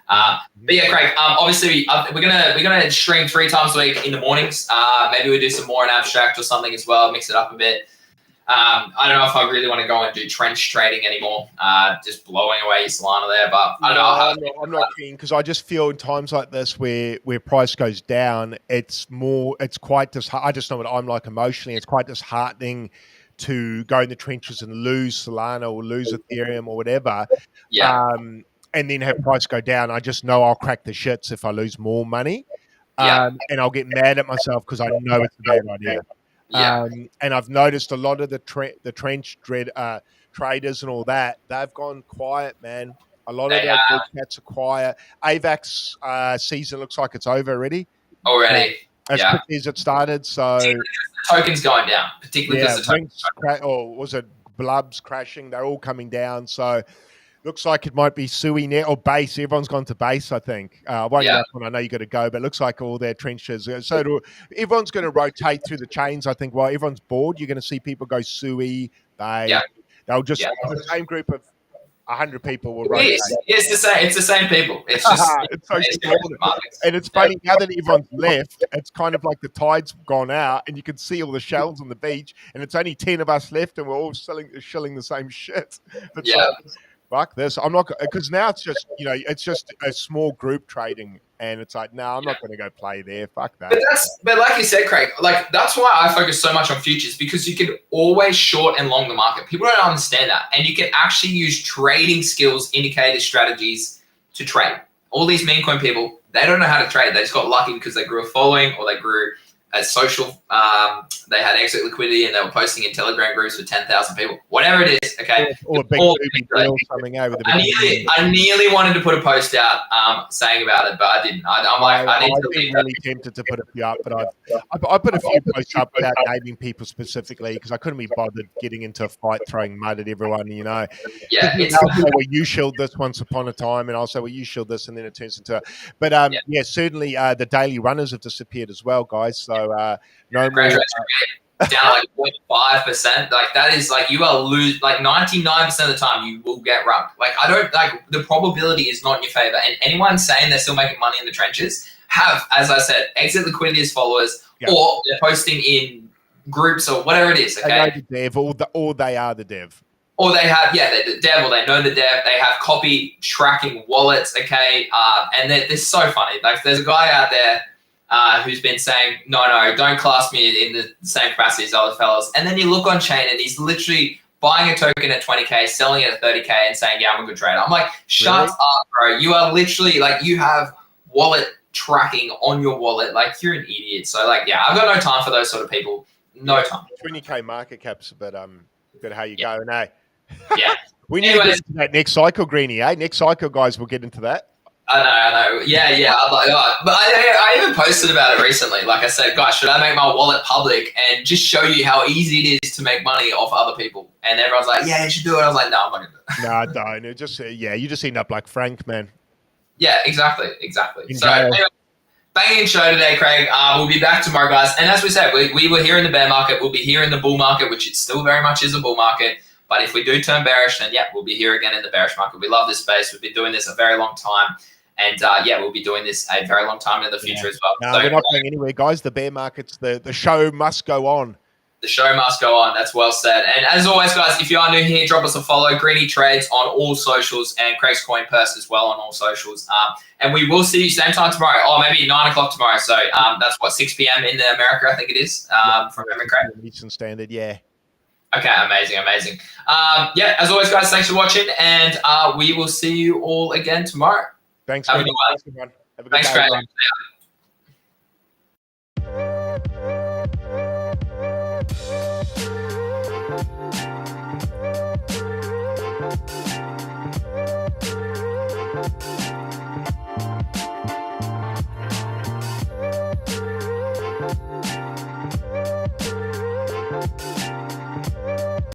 A: But yeah, Craig, obviously we're gonna stream 3 times a week in the mornings. Maybe we do some more in abstract or something as well, mix it up a bit. I don't know if I really want to go and do trench trading anymore, just blowing away your Solana there, but I don't know.
B: I'm not keen, because I just feel in times like this where price goes down, it's quite I just know what I'm like emotionally. It's quite disheartening to go in the trenches and lose Solana or lose Ethereum or whatever.
A: Yeah.
B: And then have price go down. I just know I'll crack the shits if I lose more money. And I'll get mad at myself because I know it's a bad idea.
A: Yeah.
B: And I've noticed a lot of the trench traders and all that, they've gone quiet, man. A lot of their big cats are quiet. AVAX season looks like it's over already. As quickly as it started. So
A: tokens going down, particularly because the tokens
B: or was it Blubs crashing? They're all coming down. So looks like it might be Sui net or base. Everyone's gone to base, I think. I won't go when I know you got to go, but it looks like all their trenches. So everyone's going to rotate through the chains, I think. While everyone's bored, you're going to see people go Sui, they'll just the same group of 100 people will rotate.
A: It's the same people. It's just
B: it's so small. And it's funny, now that everyone's left, it's kind of like the tide's gone out and you can see all the shells on the beach and it's only 10 of us left and we're all shilling the same shit. Fuck this. I'm not, because now it's just, it's just a small group trading and it's like, no, I'm not going to go play there. Fuck that.
A: But like you said, Craig, like that's why I focus so much on futures, because you can always short and long the market. People don't understand that. And you can actually use trading skills, indicators, strategies to trade. All these meme coin people, they don't know how to trade. They just got lucky because they grew a following or they grew a social, they had exit liquidity and they were posting in Telegram groups with 10,000 people, whatever it is. Okay.
B: Or a big deal coming over the
A: I nearly wanted to put a post out saying about it, but I didn't. I've
B: been really tempted to put a few up, but I put a few posts up without naming people specifically because I couldn't be bothered getting into a fight throwing mud at everyone,
A: Yeah.
B: I'll say, well, you shilled this once upon a time, and I'll say, well, you shilled this, and then it turns into But certainly the daily runners have disappeared as well, guys. So no more.
A: Down like 0.5%. Like that is like you are lose like 99% of the time you will get rubbed. Like I don't like the probability is not in your favor. And anyone saying they're still making money in the trenches have, as I said, exit liquidity as followers, or they're posting in groups or whatever it is. Okay,
B: they know the dev, or they are the dev.
A: Or they have, they're the dev, or they know the dev. They have copy tracking wallets, okay? And they're so funny. Like, there's a guy out there who's been saying, no, don't class me in the same capacity as other fellas. And then you look on chain, and he's literally buying a token at 20K, selling it at 30K, and saying, yeah, I'm a good trader. I'm like, shut up, bro. You are literally, like, you have wallet tracking on your wallet. Like, you're an idiot. So, like, yeah, I've got no time for those sort of people. No time.
B: 20K market caps, but how you going, eh?
A: Yeah.
B: We need to get into that next cycle, Greenie, eh? Next cycle, guys, we'll get into that.
A: I know. Yeah. I'm like, but I even posted about it recently. Like I said, guys, should I make my wallet public and just show you how easy it is to make money off other people? And everyone's like, yeah, you should do it. I was like, no, I'm not going to do it.
B: No, don't. It just, you just end up like Frank, man.
A: Yeah, exactly. So, anyway, banging show today, Craig. We'll be back tomorrow, guys. And as we said, we were here in the bear market. We'll be here in the bull market, which it still very much is a bull market. But if we do turn bearish, then we'll be here again in the bearish market. We love this space. We've been doing this a very long time. And we'll be doing this a very long time in the future as well.
B: No, we're not going anywhere, guys. The bear market's the show must go on.
A: The show must go on. That's well said. And as always, guys, if you are new here, drop us a follow. Greenie Trades on all socials, and Craig's Coin Purse as well on all socials. And we will see you same time tomorrow. Oh, maybe 9 o'clock tomorrow. So that's what, 6 p.m. in America, I think it is, from memory, Craig.
B: Eastern Standard, yeah.
A: Okay, amazing. As always, guys, thanks for watching, and we will see you all again tomorrow.
B: Thanks.
A: Have a good one.
B: Have a good
A: Thanks,
B: day,
A: Craig.